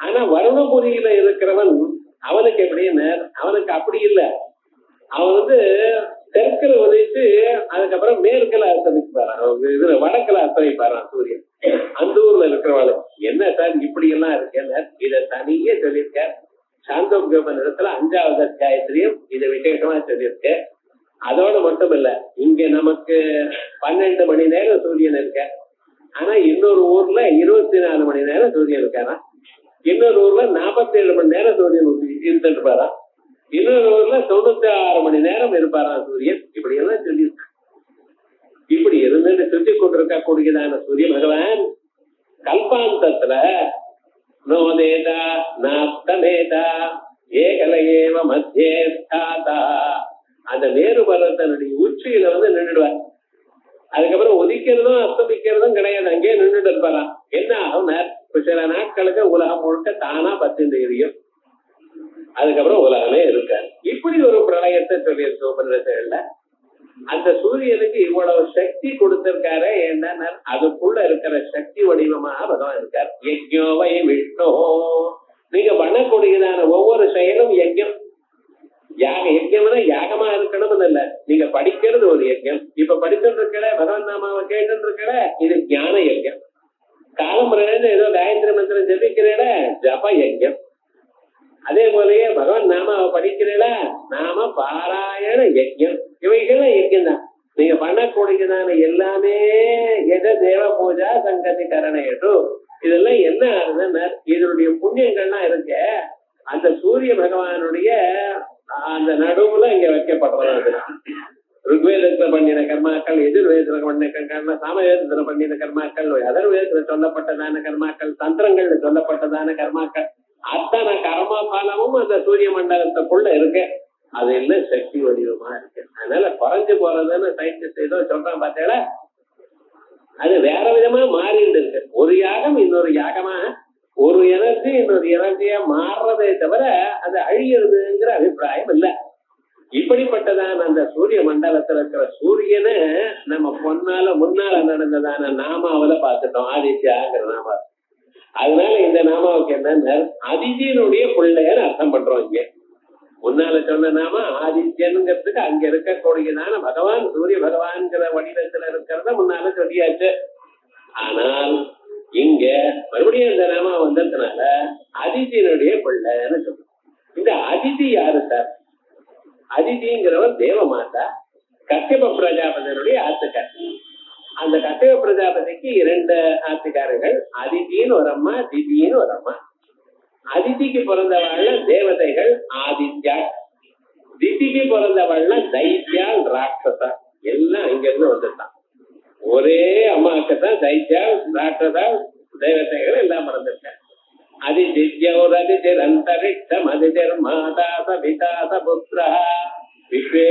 ஆனா வருணபுரியில இருக்கிறவன் அவனுக்கு எப்படின்னு அவனுக்கு அப்படி இல்லை. அவன் தெற்குல உதவிச்சு அதுக்கப்புறம் மேற்குல அஸ்தமிப்பாரான், இதுல வடக்குல அஸ்தமிப்பாரான் சூரியன். அந்த ஊர்ல இருக்கிறவாளும் என்ன சார் இப்படி எல்லாம் இருக்கு, இத தனியே சொல்லியிருக்க. சாந்தோக்கியோபன் இடத்துல 5வது அத்தியாயத்திலையும் இதை விசேஷமா சொல்லியிருக்க. அதோட மட்டும் இல்ல, இங்க நமக்கு 12 மணி நேரம் சூரியன் இருக்க. ஆனா இன்னொரு ஊர்ல 24 மணி நேரம் சூரியன் இருக்காரா. இன்னொரு ஊர்ல 47 மணி நேரம் சூரியன் இருந்துட்டு இருப்பாரா. இன்னொரு ஊர்ல 96 மணி நேரம் இருப்பாராம் சூரியன். இப்படி எல்லாம் சொல்லியிருக்க. இப்படி இருந்துட்டு சுத்தி கொண்டிருக்க கூடியதான சூரிய பகவான் கல்பாந்தத்துல நோதேதா நாஸ்தமேதா ஏகலையேவ மத்தியே ஸ்தாதா அந்த மேரு பர்வதனுடைய உச்சியில நின்றுடுவார். அதுக்கப்புறம் உதிக்கிறதும் அஸ்தமிக்கிறதும் கிடையாது, அங்கேயே நின்றுட்டு இருப்பாராம். என்ன ஆகும், சில நாட்களுக்கு உலகம் முழுக்க தானா பத்திந்து எரியும். அதுக்கப்புறம் உலகமே இருக்காது. இப்படி ஒரு பிரளயத்தை சொல்லியிருக்கு உபநிடத்துல. அந்த சூரியனுக்கு இவ்வளவு சக்தி கொடுத்திருக்காரு. என்ன அதுக்குள்ள இருக்கிற சக்தி வடிவமாக பகவான் இருக்கார். யஜ்ஞோவை விஷ்ணு, நீங்க பண்ணக்கூடியதான ஒவ்வொரு செயலும் யஜ்ஞம். யஜ்யம்னா யாகமா இருக்கணும்னு இல்ல, நீங்க படிக்கிறது ஒரு யஜ்யம். இப்ப படிச்சுட்டு இருக்கல பகவான் நாமாவை கேட்டு இருக்கல, இது ஞான யஜ்யம். காலம் ஏதோ காயத்ரி மந்திரம் ஜபிக்கிறேட ஜப யஜ்யம். அதே போலயே பகவான் நாமாவை படிக்கிறீங்களா நாம பாராயண யஜ்யம். இவைகள்லாம் யஜ்யம் தான். நீங்க பண்ணக்கூடியதான எல்லாமே எத தேவ பூஜா சங்கதி கரணேட்டு இதெல்லாம் என்ன ஆகுதுன்னா இதனுடைய புண்ணியங்கள்லாம் இருக்க அந்த சூரிய பகவானுடைய அந்த நடுவுல இங்க வைக்கப்படுறது. ருக்வேதத்துல பண்ணின கர்மாக்கள், எதிர்வேதத்துல பண்ணின கர்மா, சாமவேதத்துல பண்ணின கர்மாக்கள், அதர்வேதத்துல சொல்லப்பட்டதான கர்மாக்கள், தந்திரங்கள்ல சொல்லப்பட்டதான கர்மாக்கள், அத்தனை கர்ம பலமும் அந்த சூரிய மண்டலத்துக்குள்ள இருக்கு. அது எல்லாம் சக்தி வடிவமா இருக்கு. அதனால குறைஞ்சு போறதுன்னு சயின்டிஸ்ட் ஏதோ சொல்றான் பார்த்தேடா, அது வேற விதமா மாறிட்டு இருக்கு. ஒரு யாகம் இன்னொரு யாகமா, ஒரு எனர்ஜி இன்னொரு எனர்ஜியா மாறுறதே தவிர அது அழியறதுங்கிற அபிப்பிராயம் இல்லை. இப்படிப்பட்டதான அந்த சூரிய மண்டலத்துல இருக்கிற சூரியனை நம்ம முன்னால நடந்ததான நாமாவில பார்த்துட்டோம், ஆதித்யாங்கிற நாமா. அதனால இந்த நாமாவுக்கு என்ன, அதிதியினுடைய பிள்ளைன்னு அர்த்தம் பண்றோம். இங்க முன்னால சொன்ன நாம ஆதித்யனுங்கிறதுக்கு அங்க இருக்கக்கூடியதான பகவான் சூரிய பகவான்கிற வடிவத்துல இருக்கிறத முன்னால சொல்லியாச்சு. ஆனால் இங்க மறுபடியும் இந்த நாமா வந்ததுனால அதிதியினுடைய பிள்ளைன்னு சொல்றோம். இந்த அதிதி யாரு சார்? அதிதிங்கிறவர் தேவமாதா, கஷ்யப பிரஜாபதியினுடைய ஆத்துக்காரி. அந்த கஷ்யப பிரஜாபதிக்கு 2 ஆத்துக்காரர்கள், அதிதின்னு ஒரு அம்மா, திதின்னு ஒரு அம்மா. அதிதிக்கு பிறந்தவாழ்ல தேவதைகள் ஆதித்யா, திதிக்கு பிறந்தவாழ்ல தைத்யால் ராட்சசா. எல்லாம் இங்க இருந்து வந்துட்டான். ஒரே அம்மாவுக்கு தான் தைத்யால் ராட்சசால் தேவதைகள் எல்லாம் பிறந்திருக்காங்க. அதிதித்யோர் அதிதிர் அந்தரிக்ஷம் அதிதிர் மாதா சபிதா சபுத்ரா விஸ்வே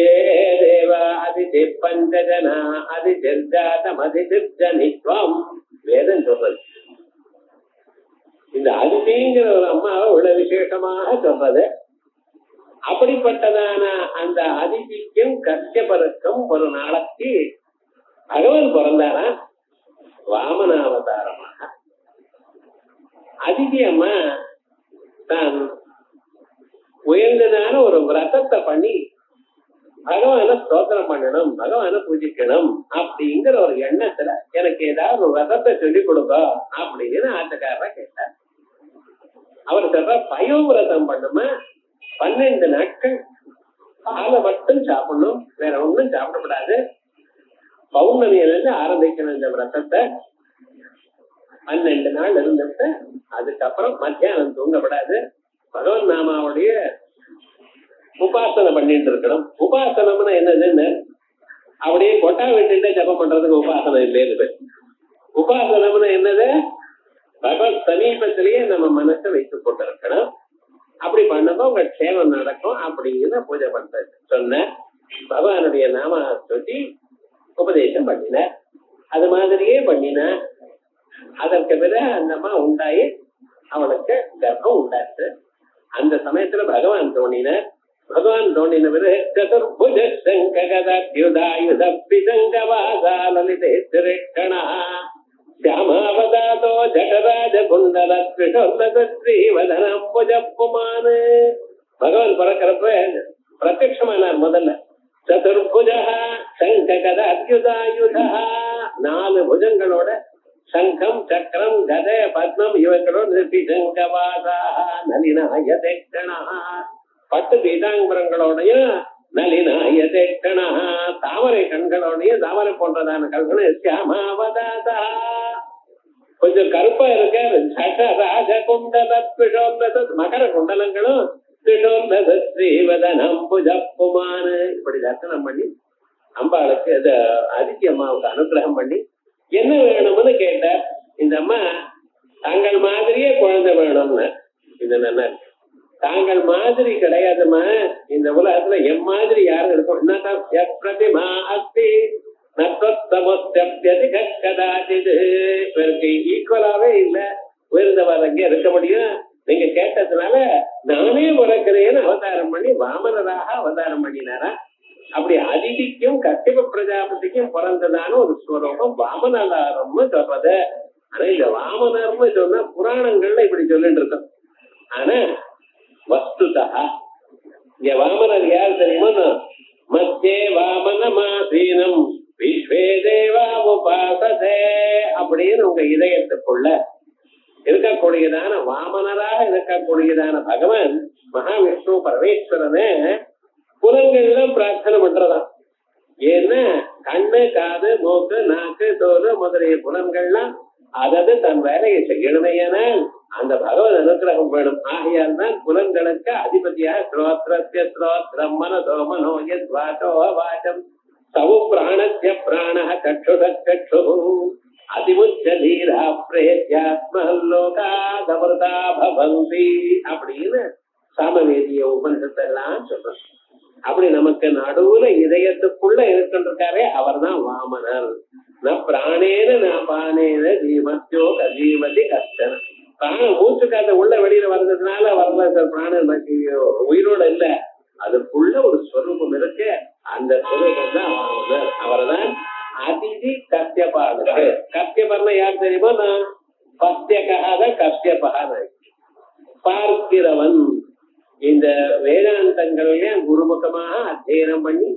தேவா அதிதிர் பஞ்சஜனா அதிதிர் ஜாதம் அதிதிர் ஜனித்வம் வேதம் சொல்றது. இந்த அதிதிங்கிற ஒரு அம்மாவை இவ்வளவு விசேஷமாக சொல்றது. அப்படிப்பட்டதான அந்த அதிதிக்கும் கஷ்யபருக்கும் ஒரு நாளைக்கு பகவான் பிறந்தாரா வாமனாவதாரமாக. அதிதி அம்மா தான் உயர்ந்ததான ஒரு விரதத்தை பண்ணி பகவான ஸ்தோத்திரம் பண்ணணும், பகவான பூஜிக்கணும் அப்படிங்கிற ஒரு எண்ணத்துல எனக்கு ஏதாவது ஒரு விரதத்தை சொல்லிக் கொடுங்க அப்படின்னு ஆட்டக்காரரா கேட்டார். அவர் சொல்ற பயோவிரதம் பண்ணுமா, 12 நாட்கள் பாலை மட்டும் சாப்பிடணும், வேற ஒண்ணும் சாப்பிடக்கூடாது. பௌர்ணமியிலிருந்து ஆரம்பிக்கணும் இந்த விரதத்தை. 12 நாள் இருந்துட்டு அதுக்கப்புறம் மத்தியானம் தூங்கப்படாது. பகவான் நாமாவுடைய உபாசனை பண்ணிட்டு இருக்கணும். உபாசனம்னா என்னதுன்னு அப்படியே கொட்டா விட்டுட்டு ஜபம் பண்றதுக்கு உபாசனை இல்லைன்னு. உபாசனம்னா என்னது, பகவத் சமீபத்திலேயே நம்ம மனசை வைத்து கொண்டிருக்கணும். அப்படி பண்ணப்போ உங்க க்ஷேமம் நடக்கும் அப்படிங்கிற பூஜை பண்ற சொன்ன பகவானுடைய நாம சொல்லி உபதேசம் பண்ணின. அது மாதிரியே பண்ணின. அதற்கு பிறகு அந்த அம்மா உண்டாயி அவளுக்கு கர்ப்பம் உண்டாச்சு. அந்த சமயத்துல பகவான் தோணின. பகவான் தோணின பிறகு சதுர்புஜ சங்ககதாயுதபிதங்கவாசாலிதே திரேஷணா श्यामावदातो जठराज कुंडल त्रिशोल्लश्रीवदनम भुजपुमान. பகவான் பிறக்கிறப்ப பிரத்யட்சமானார். முதல்ல சதுர்புஜா சங்ககதாயுதாயுதா, 4 புஜங்களோட சங்கம் சக்கரம் கதை பத்மம் இவங்களோட நிர்பிசங்கவாசா நளினாய தேக்ஷணா, 10 பீதாம்பரங்களோடையும் நளினாய தேக்ஷணா, தாமரை கண்களோடையும் தாமரை போன்றதான கண்களும் சியாமாவதாதா, கொஞ்சம் கருப்பா இருக்க ஜடராஜ குண்டல மகர குண்டலங்களும் ஸ்ரீவதனம் புஜப்புமானு இப்படி தரிசனம் பண்ணி அம்பாளுக்கு அதித்தி அம்மாவுக்கு அனுகிரகம் பண்ணி என்ன வேணும்னு கேட்டார். இந்த அம்மா தாங்கள் மாதிரியே குழந்தை வேணும்னு. இது நல்லா இருக்கு. தாங்கள் மாதிரி கிடையாதுமா, இந்த உலகத்துல எம் மாதிரி யாரும் இருக்கும். பிரதிமா அஸ்தி இவருக்கு ஈக்குவலாவே இல்ல, உயர்ந்தவர் அங்கே இருக்க முடியும். நீங்க கேட்டதுனால நானே பிறக்கிறேன்னு அவதாரம் பண்ணி வாமனராக அவதாரம் பண்ணினாரா. அப்படி அதிதிக்கும் கஷ்யப பிரஜாபதிக்கும் பிறந்ததான ஒரு ஸ்வரூபம் வாமனதாரம்னு சொல்றது. ஆனா இந்த வாமனர்னு சொன்னா புராணங்கள்ல இப்படி சொல்லிட்டு இருக்கோம். ஆனா வஸ்துதா இங்க வாமனர் யார் தெரியுமா? மத்தியே வாமனமாசீனம் விஸ்வே தேவா உபாசதே அப்படின்னு உங்க இதயத்துக்குள்ள இருக்கக்கூடியதான வாமனராக இருக்கக்கூடியதான பகவான் மகாவிஷ்ணு பரமேஸ்வரனே புலங்கள்லாம் பிரார்த்தனை பண்றதாம். ஏன்னா கண்ணு காது மூக்கு நாக்கு தோல் முதலிய புலன்கள்லாம் அதாவது தன் வேலையை செய்யணுமையானால் அந்த பகவத் அனுகிரகம் வேணும். ஆகையால் தான் புலன்களுக்கு அதிபதியாக ஸ்ரோத்ரஸ்ய ஸ்ரோத்ரம் மனசோ மனோயத்வாசோ வாசம் சவு பிராணஸ்ய பிராண சக்ஷுஷ சக்ஷு அதிமுச்ச தீரா பிரேத்யாத்மலோகாதமிருதா பவந்தி அப்படின்னு சாமவேதிய உபனிஷத்தெல்லாம் சொல்றோம். அப்படி நமக்கு நடுவுல இதயத்துக்குள்ள இருக்கின்றாரே அவர் தான் வாமனர். ந பிராணேன ந பானேன ஜீவத்தியோ கஜீவதி கஷ்டன. பிராணம் மூச்சு காத்த உள்ள வெளியில வர்றதுனால வரல சார், பிராணன் உயிரோட இல்ல, அதுக்குள்ள ஒரு ஸ்வரூபம் இருக்கு. அந்த ஸ்வரூபம் தான் வாமனர். அவரை தான் அதிதி கத்தியபாடு. கத்தியபர்னா யார் தெரியுமா? நான் பத்தியக்காக கத்தியபாக பார்க்கிறவன். இந்த வேதாந்தங்கள்ல குருமுகமாக அத்தியனம் பண்ணி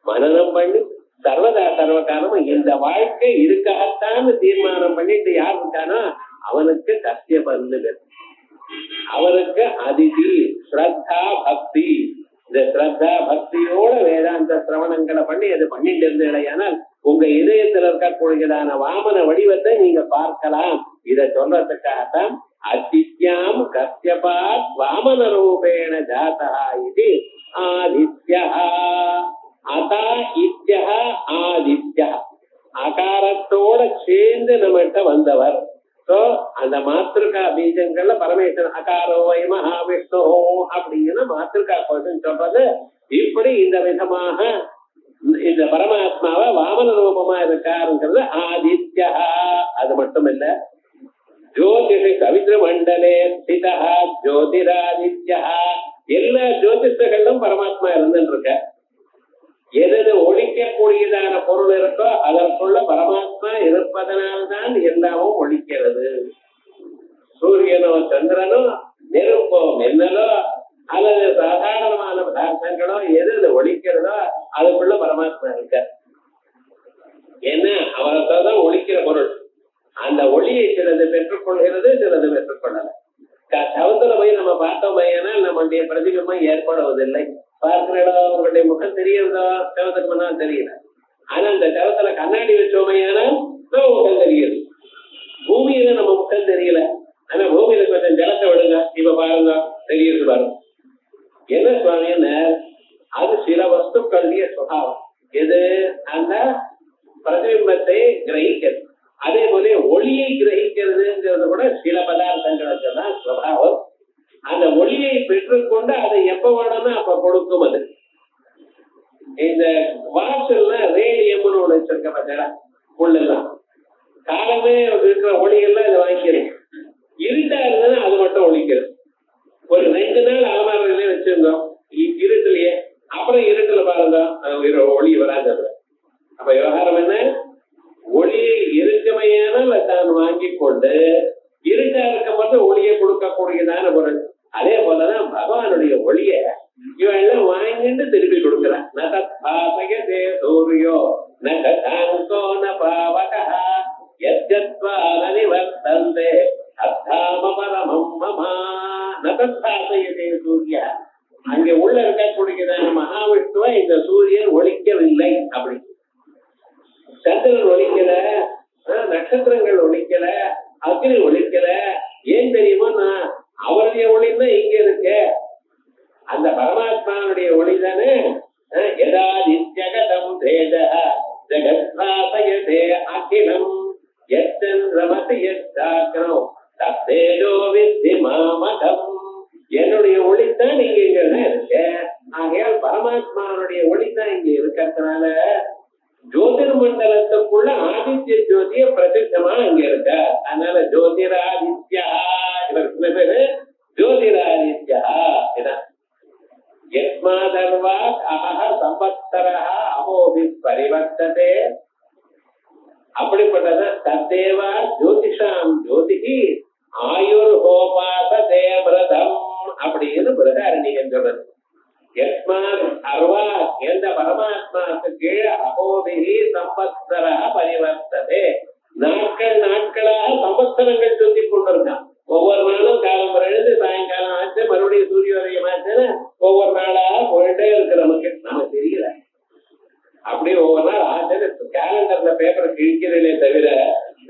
மனனம் பண்ணி சர்வதா சர்வகாலமும் இந்த வாழ்க்கை இருக்காகத்தான் தீர்மானம் பண்ணிட்டு யார் இருக்கானோ அவனுக்கு கத்தியபர்னு. அவருக்கு அதிதி ஸ்ரத்தா பக்தி. இந்த ஸ்ரத்தா பக்தியோட வேதாந்த சிரவணங்களை பண்ணி அது பண்ணிட்டு இருந்தேனால் உங்க இதயத்தில் இருக்கக்கூடியதான வாமன வடிவத்தை நீங்க பார்க்கலாம். இதை சொல்றதுக்காகத்தான் அதித்யாம் கஸ்யபாத் வாமன ரூபேண ஜாதா இது ஆதித்யா. அதா இத்யா ஆதித்யா அகாரத்தோட சேர்ந்து நம்மகிட்ட வந்தவர். அந்த மாத்திருக்கா பீஜங்கள்ல பரமேஸ்வரன் அகாரோ வை மகாவிஷ்ணு அப்படின்னு மாத்திருக்கா கோஷம் சொல்றது. இப்படி இந்த விதமாக இந்த பரமாத்மாவை வாமன ரூபமா இருக்காருங்கிறது ஆதித்யா. அது மட்டும் இல்ல, ஜோதிஷ கவித்ர மண்டலே ஸ்திதா ஜோதிராதித்யா. எல்லா ஜோதிஷர்களும் பரமாத்மா இருந்துட்டு இருக்க. எது ஒழிக்கக்கூடியதான பொருள் இருக்கோ அதற்குள்ள பரமாத்மா இருப்பதனால்தான் எல்லாமும் ஒழிக்கிறது. சூரியனோ சந்திரனோ நெருப்போ மின்னலோ அல்லது சாதாரணமான பதார்த்தங்களோ எது ஒழிக்கிறதோ அதுக்குள்ள பரமாத்மா இருக்க. ஏன்னா அவர்தான் ஒழிக்கிற பொருள். அந்த ஒளியை சிலது பெற்றுக்கொள்கிறது, சிலது பெற்றுக்கொள்ளல. சவுத்துல போய் நம்ம பார்த்தோம் ஏன்னா நம்முடைய பிரதிபிம்பம் ஏற்படுவதில்லை. பார்க்கிறதோ உங்களுடைய முகம் தெரியறதோ செவத்துக்கு முன்னா தெரியல. ஆனா அந்த செவத்துல கண்ணாடி வச்சோமையானா நம்ம முகம் தெரியுது. பூமியில நம்ம முகம் தெரியல. ஆனா பூமியில கொஞ்சம் ஜலத்தை விடுங்க, இப்ப பாருங்க தெரியுது. பாருங்க என்ன சுவாமின்னு, அது சில வஸ்துக்களுடைய சுபாவம். எது? அந்த பிரதிபிம்பத்தை கிரகிக்கிறது. அதே போல ஒளியை கிரகிக்கிறதுங்கிறது கூட சில பதார்த்தங்களுக்கு தான் சுபாவம். அந்த ஒளியை பெற்றுக்கொண்டு அதை எப்ப வேணும்னா அப்ப கொடுக்கும். அது இந்த வாசல்ல ரேடியம்னு ஒண்ணு வச்சிருக்க பார்த்தா உள்ளெல்லாம் காலமே இருக்கிற ஒளிகள்லாம் இதை வாங்கிக்கிறது. இருட்டா இருந்ததுன்னா அது மட்டும் ஒழிக்கிறது. ஒரு 2 நாள் அலமாரிலே வச்சிருந்தோம் இருட்டுலயே, அப்புறம் இருட்டுல பாருங்க ஒளி வராது. அப்ப விவகாரம் என்ன? ஒளியை இருக்கமையான தான் வாங்கி கொண்டு இருட்டா இருக்கும் போது ஒளியை கொடுக்கக்கூடியதான பொருள். அதே போலதான் பகவானுடைய ஒளிய இவன் எல்லாம் வாங்கிட்டு திருப்பி கொடுக்கிறான். நதே சூரியோ நகோ ந பாவகா யத்வர்த்தந்தே அத்தாம பரமம் மமா நதே சூர்யா. அங்கே உள்ள இருக்கக்கூடியதான மகாவிஷ்ணுவை இந்த சூரியன் ஒழிக்கவில்லை. அப்படி சந்திரன் ஒழிக்கல, நட்சத்திரங்கள் ஒழிக்கல, அக்னி ஒழிக்கல. ஏன் தெரியுமா? அவருடைய ஒளிதான் இங்க இருக்கு. அந்த பரமாத்மாவுடைய ஒளி தானே. யதாதித்யகதம் தேஜ ஜகத்வாசயதே அகிலம் யச்சந்திரமசி யச்சாக்ரம் தத்தேஜோ வித்தி மாமகம். என்னுடைய ஒளிதான் இங்க இருக்கு. ஆகையால் பரமாத்மாவுடைய ஒளிதான் இங்க இருக்கிறதுனால ஜோதிர் மண்டலத்துக்குள்ள ஆதித்ய ஜோதிய பிரசித்தமா அங்க இருக்க. அதனால ஜோதிராதித்யா. இவர் சில பேரு ஜோதிராதித்யா. யஸ்மாதர்வாத் அஹ சம்பத்சரஹ அஹோபி பரிவர்த்ததே. அப்படிப்பட்டத தத்தேவா ஜோதிஷாம் ஜோதிஹி ஆயுர் ஹோபாசதே பிரதம் அப்படின்னு பிரதாரணிகன் சொல்றது. யஸ்மாத் அர்வா எந்த பரமாத்மாவுக்கு கீழே அகோபிஹி சம்பத்சரஹ பரிவர்த்ததே. நாட்களாக சம்பத்சரங்கள் சொல்லி கொண்டிருக்கான். ஒவ்வொரு நாளும் காலம் எழுந்து சாயங்காலம் ஆச்சு, மறுபடியும் சூரியோதயம் ஆச்சுன்னா ஒவ்வொரு நாளாக போயிட்டே இருக்கு. நமக்கு தெரியல. அப்படியே ஒவ்வொரு நாள் ஆச்சு. கேலண்டர்ல பேப்பரை கிழிக்கிறதே தவிர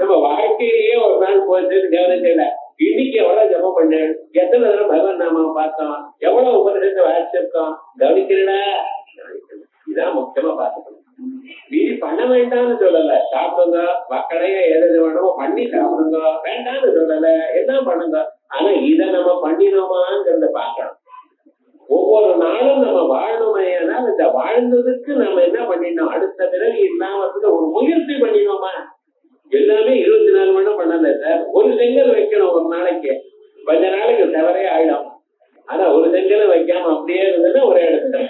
நம்ம வாழ்க்கையிலேயே ஒரு நாள் போச்சுன்னு கவனிக்கல. இன்னைக்கு எவ்வளவு ஜபம் பண்ணேன், எத்தனை நேரம் பகவான் நாம பார்த்தோம், எவ்வளவு உபதேசத்தை வாசிச்சிருக்கோம், கவனிக்கிறா. இதான் முக்கியமா பார்த்துக்கணும். மீதி பண்ண வேண்டாம்னு சொல்லல, சாப்பிடுங்க, மக்களையே எது வேணுமோ பண்ணி சாப்பிடுங்க, வேண்டாம்னு சொல்லல, எல்லாம் பண்ணுங்க. ஆனா இதை நம்ம பண்ணினோமாங்கிறத பார்க்கணும். ஒவ்வொரு நாளும் நம்ம வாழணுமையானால் இந்த வாழ்ந்ததுக்கு நம்ம என்ன பண்ணினோம், அடுத்த பிறகு இல்லாம ஒரு முயற்சி பண்ணினோமா? எல்லாமே 24 மணி நேரம் பண்ணல சார். ஒரு செங்கல் வைக்கணும் ஒரு நாளைக்கு, கொஞ்ச நாளைக்கு தவறே ஆயிடும். ஆனா ஒரு செங்கலை வைக்காம அப்படியே இருந்ததுன்னா ஒரே இடத்துல.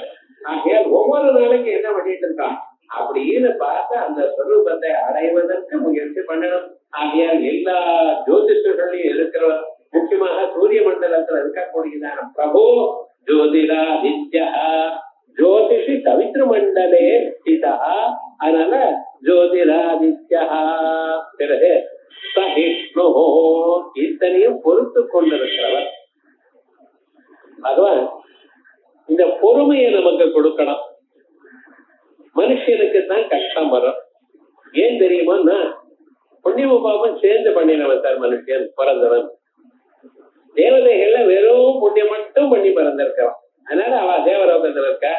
ஆகையால் ஒவ்வொரு நாளைக்கு என்ன பண்ணிட்டு இருக்கான் அப்படின்னு பார்த்து அந்த சொரூபத்தை அடைவதற்கு முயற்சி பண்ணணும். ஆகையால் எல்லா ஜோதிஷர்களையும் இருக்கிறவர், முக்கியமாக சூரிய மண்டலத்துல இருக்கக்கூடியதான பிரபு ஜோதிராதித்யா, ஜோதிஷி கவித்ரு மண்டலே ஸ்திதா, அதனால ஜோதிராதித்யா. பிறகு சஹிஷ்ணு, இத்தனையும் பொறுத்து கொண்டிருக்கிறவர் பகவான். இந்த பொறுமையை நமக்கு கொடுக்கணும். மனுஷனுக்கு தான் கஷ்டம் வரும். ஏன் தெரியுமா? புண்ணியம பாபம் சேர்ந்து பண்ணினவன் சார் மனுஷன் பிறந்தவன். தேவதைகள்ல வெறும் புண்ணியம் மட்டும் பண்ணி பிறந்திருக்கான். அதனால அவ தேவலோகத்துல இருக்கா,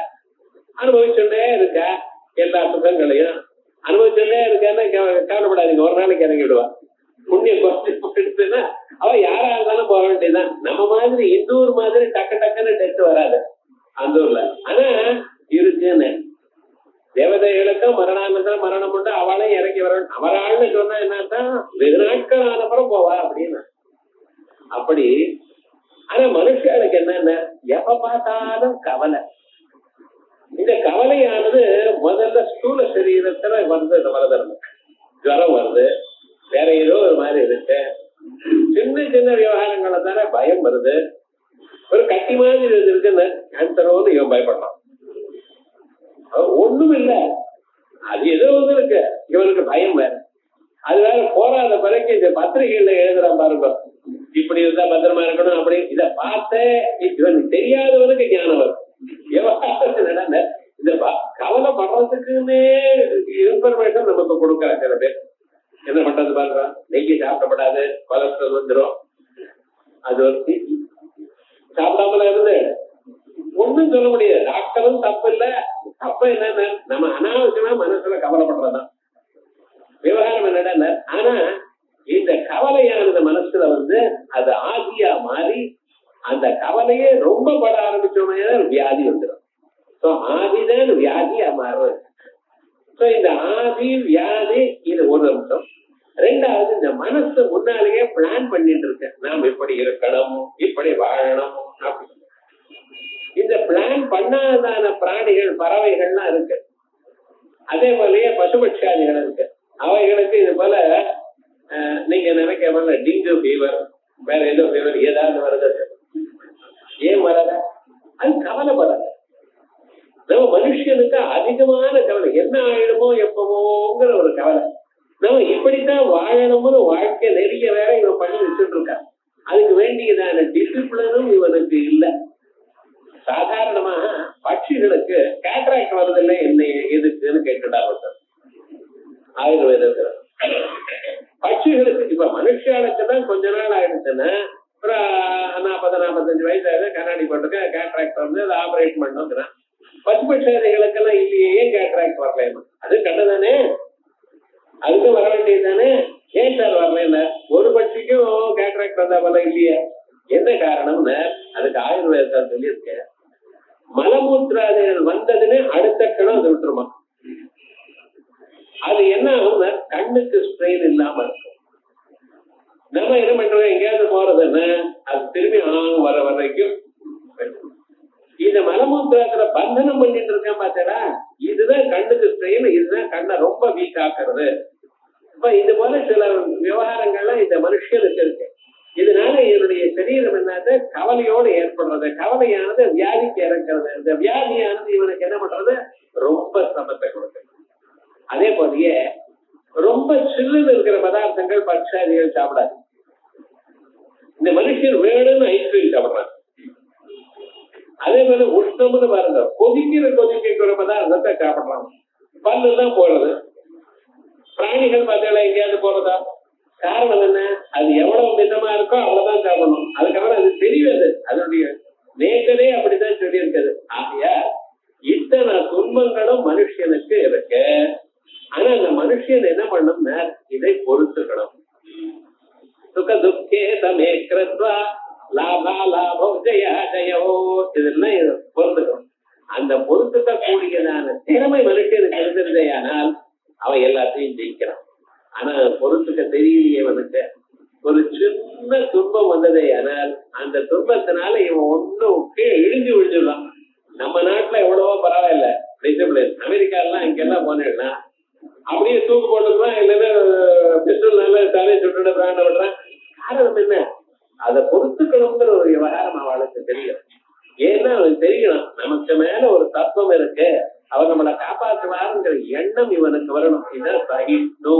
அனுபவிச்சுட்டே இருக்கா, எல்லா சுகங்களையும் அனுபவிச்சுட்டே இருக்கான்னு கவலைப்படாதீங்க, ஒரு நாளைக்கு இறங்கிடுவா. புண்ணியம் குறைச்சுன்னா அவ யாரா இருந்தாலும் போக வேண்டியதுதான். நம்ம மாதிரி இந்த ஊர் மாதிரி டக்கு டக்குன்னு டெஸ்ட் வராது அந்த ஊர்ல. ஆனா இருக்குன்னு தேவதைகளுக்கும் மரணானந்தரம் மரணம் உண்டு, அவளையும் இறங்கி வரணும். அவராள்னு சொன்னா என்னத்தான், வெகு நாட்கள் ஆனப்புறம் போவா அப்படின்னு அப்படி. ஆனா மனுஷனுக்கு என்னன்னா எப்ப பார்த்தாலும் கவலை. இந்த கவலையானது முதல்ல ஸ்தூல சரீரத்துல வந்து வருது, ஜுரம் வருது, வேற ஏதோ ஒரு மாதிரி இருக்கு, சின்ன சின்ன விவகாரங்களை தானே பயம் வருது. ஒரு கட்டி மாதிரி இருக்குன்னு கேன்சரோன்னு இவன் பயப்படலாம். ஒண்ணும் இல்ல, அது ஏதோ ஒண்ணு இருக்கு, இவனுக்கு பயம் வேற. அது வேற போராத பிறகு இந்த பத்திரிகைகள்ல எழுதுறான் பாருங்க, இப்படி இருந்தா பத்திரமா இருக்கணும் அப்படி. இத பார்த்து இவனுக்கு தெரியாதவனுக்கு ஞானம் வரும். விவகாரத்துல இந்த கவலைப்படுறதுக்குன்னே இன்ஃபர்மேஷன் நமக்கு கொடுக்கற சில பேர். என்ன பண்றது பாருங்க, நெய்யி சாப்பிடப்படாது, கொலஸ்ட்ரால் வந்துடும், அது ஒரு சாப்பிடாமல இருந்து ஒண்ணும் சொல்ல முடியாது. டாக்டரும் தப்பு இல்ல. தப்பு என்னன்னா நம்ம அனாவசியமா மனசுல கவலைப்படுறதுதான் விவகாரம் என்னடா. ஆனா இந்த கவலையானது மனசுல வந்து அது ஆதியா மாறி அந்த கவலையே ரொம்ப பட ஆரம்பிச்சோம்னா வியாதி வந்துடும். ஆதிதான் வியாதியா மாறுவது. இந்த ஆதி வியாதி இது ஒரு அம்சம். ரெண்டாவது, இந்த மனசு முன்னாலேயே பிளான் பண்ணிட்டு இருக்க, நாம் இப்படி இருக்கணும், இப்படி வாழணும் அப்படி. இந்த பிளான் பண்ணாதான பிராணிகள் பறவைகள்லாம் இருக்கு. அதே போலயே பசுபட்சாதிகள் இருக்கு. அவைகளுக்கு இது போல நீங்க நினைக்க போல டெங்கு ஃபீவர், வேற ஏதோ ஃபீவர் ஏதாவது வருது. ஏன் வரல? அது கவலைப்படல. நம்ம மனுஷனுக்கு அதிகமான கவலை என்ன ஆயிடுமோ எப்பவோங்கிற ஒரு கவலை. நம்ம இப்படித்தான் வாழணும்னு வாழ்க்கை நெறிய வேற இவன் பண்ணி வச்சுட்டு இருக்கான். அதுக்கு வேண்டியதான டிசிப்ளினும் இவனுக்கு இல்லை. சாதாரணமாக பட்சிகளுக்கு கேட்ராக்ட் வருதில்லை, என்ன எதுக்குன்னு கேட்டுட்டா ஒருத்தர் ஆயுர்வேதத்துல. பட்சிகளுக்கு இப்ப மனுஷாளுக்கு தான் கொஞ்ச நாள் ஆயிடுச்சுன்னா, ஒரு 40-45 வயசு ஆகுது, கண்ணாடி போட்டுக்க கேட்ராக்ட் வந்து அதை ஆபரேட் பண்ணுங்கிறான். பசுபட்சாதிகளுக்கெல்லாம் இல்லையே, ஏன் கேட்ராக்ட் வரல? அது கண்ணுதானே, அதுக்கும் வர வேண்டியது தானே. ஏன் சார் வரல? ஒரு பட்சிக்கும் கேட்ராக்ட் வந்தா போல இல்லையே. என்ன காரணம்னு அதுக்கு ஆயுர்வேதத்தால் சொல்லியிருக்கேன். மலமூத்திராதிகள் வந்ததுன்னு அடுத்த கணம் அது விட்டுருமா. அது என்ன ஆகும்னா கண்ணுக்கு ஸ்ட்ரெயின் இல்லாம இருக்கும். நம்ம என்ன பண்றோம், எங்கேயாவது போறதுன்னு அது திரும்பி வர வரைக்கும் இந்த மலமூத்திரத்துல பந்தனம் பண்ணிட்டு இருக்கேன் பார்த்தா, இதுதான் கண்ணுக்கு ஸ்ட்ரெயின், இதுதான் கண்ணை ரொம்ப வீக் ஆக்குறது. இப்ப இது போல சில விவகாரங்கள்லாம் இந்த மனுஷனுக்கு இருக்கு. இதனால என்னுடைய சரீரம் என்னது கவலையோடு ஏற்படுறது. கவலையானது வியாதிக்கு இறக்கிறது. இந்த வியாதியானது இவனுக்கு என்ன பண்றது, ரொம்ப சிரமத்தை கொடுக்குது. அதே போலயே ரொம்ப சில்லுன்னு இருக்கிற பதார்த்தங்கள் பட்சாதிகள் சாப்பிடாது. இந்த மனுஷன் வேணும்னு ஐஸ்கிரீம் சாப்பிடுறான். அதே போல உஷ்ணம்னு பாருங்க, கொதிக்கிற பதார்த்தத்தை சாப்பிடுறான். பல்லு தான் போறது. பிராணிகள் பார்த்தால எங்கேயாவது போறதா? காரணம் என்ன? அது எவ்வளவு மிதமா இருக்கோ அவ்வளவுதான் சாப்பிடணும். அதுக்கப்புறம் அது தெரியாது, அதனுடைய நேச்சரே அப்படித்தான் சொல்லி இருக்குது. ஆகையா இத்தனை துன்பங்களும் மனுஷனுக்கு இருக்கு. பொறுத்துக்கணும். சுக துக்கே சமே கிருத்வா லாபா லாபோ ஜயா ஜயோ இதெல்லாம் பொறுத்துக்கணும். அந்த பொறுத்துக்க கூடியதான திறமை மனுஷனுக்கு இருந்ததையானால் அவன் எல்லாத்தையும் ஜெயிக்கிறான். ஆனா பொறுத்துக்க தெரியலையே அவனுக்கு. ஒரு சின்ன துன்பம் வந்ததே ஆனால் அந்த துன்பத்தினால இவன் ஒன்னும் இழிஞ்சு விழுந்துடுறான். நம்ம நாட்டுல எவ்வளவோ பரவாயில்ல, டிசிப்ளின். அமெரிக்காலாம் இங்கெல்லாம் போனேன்னா அப்படியே தூக்கு போட்டுக்கலாம், இல்லைன்னா பிஸ்டல் நல்ல தலையை சுட்டு பிராண்ட விடுறான். காரணம் என்ன? அதை பொறுத்துக்கணுங்கிற ஒரு விவகாரம் அவளுக்கு தெரியும். ஏன்னா அவன் தெரியணும் நமக்கு மேல ஒரு தத்துவம் இருக்கு, அவர் நம்மளை காப்பாற்றுவாருங்கிற எண்ணம் இவனுக்கு வரணும். இதான் சகிஷ்ணு,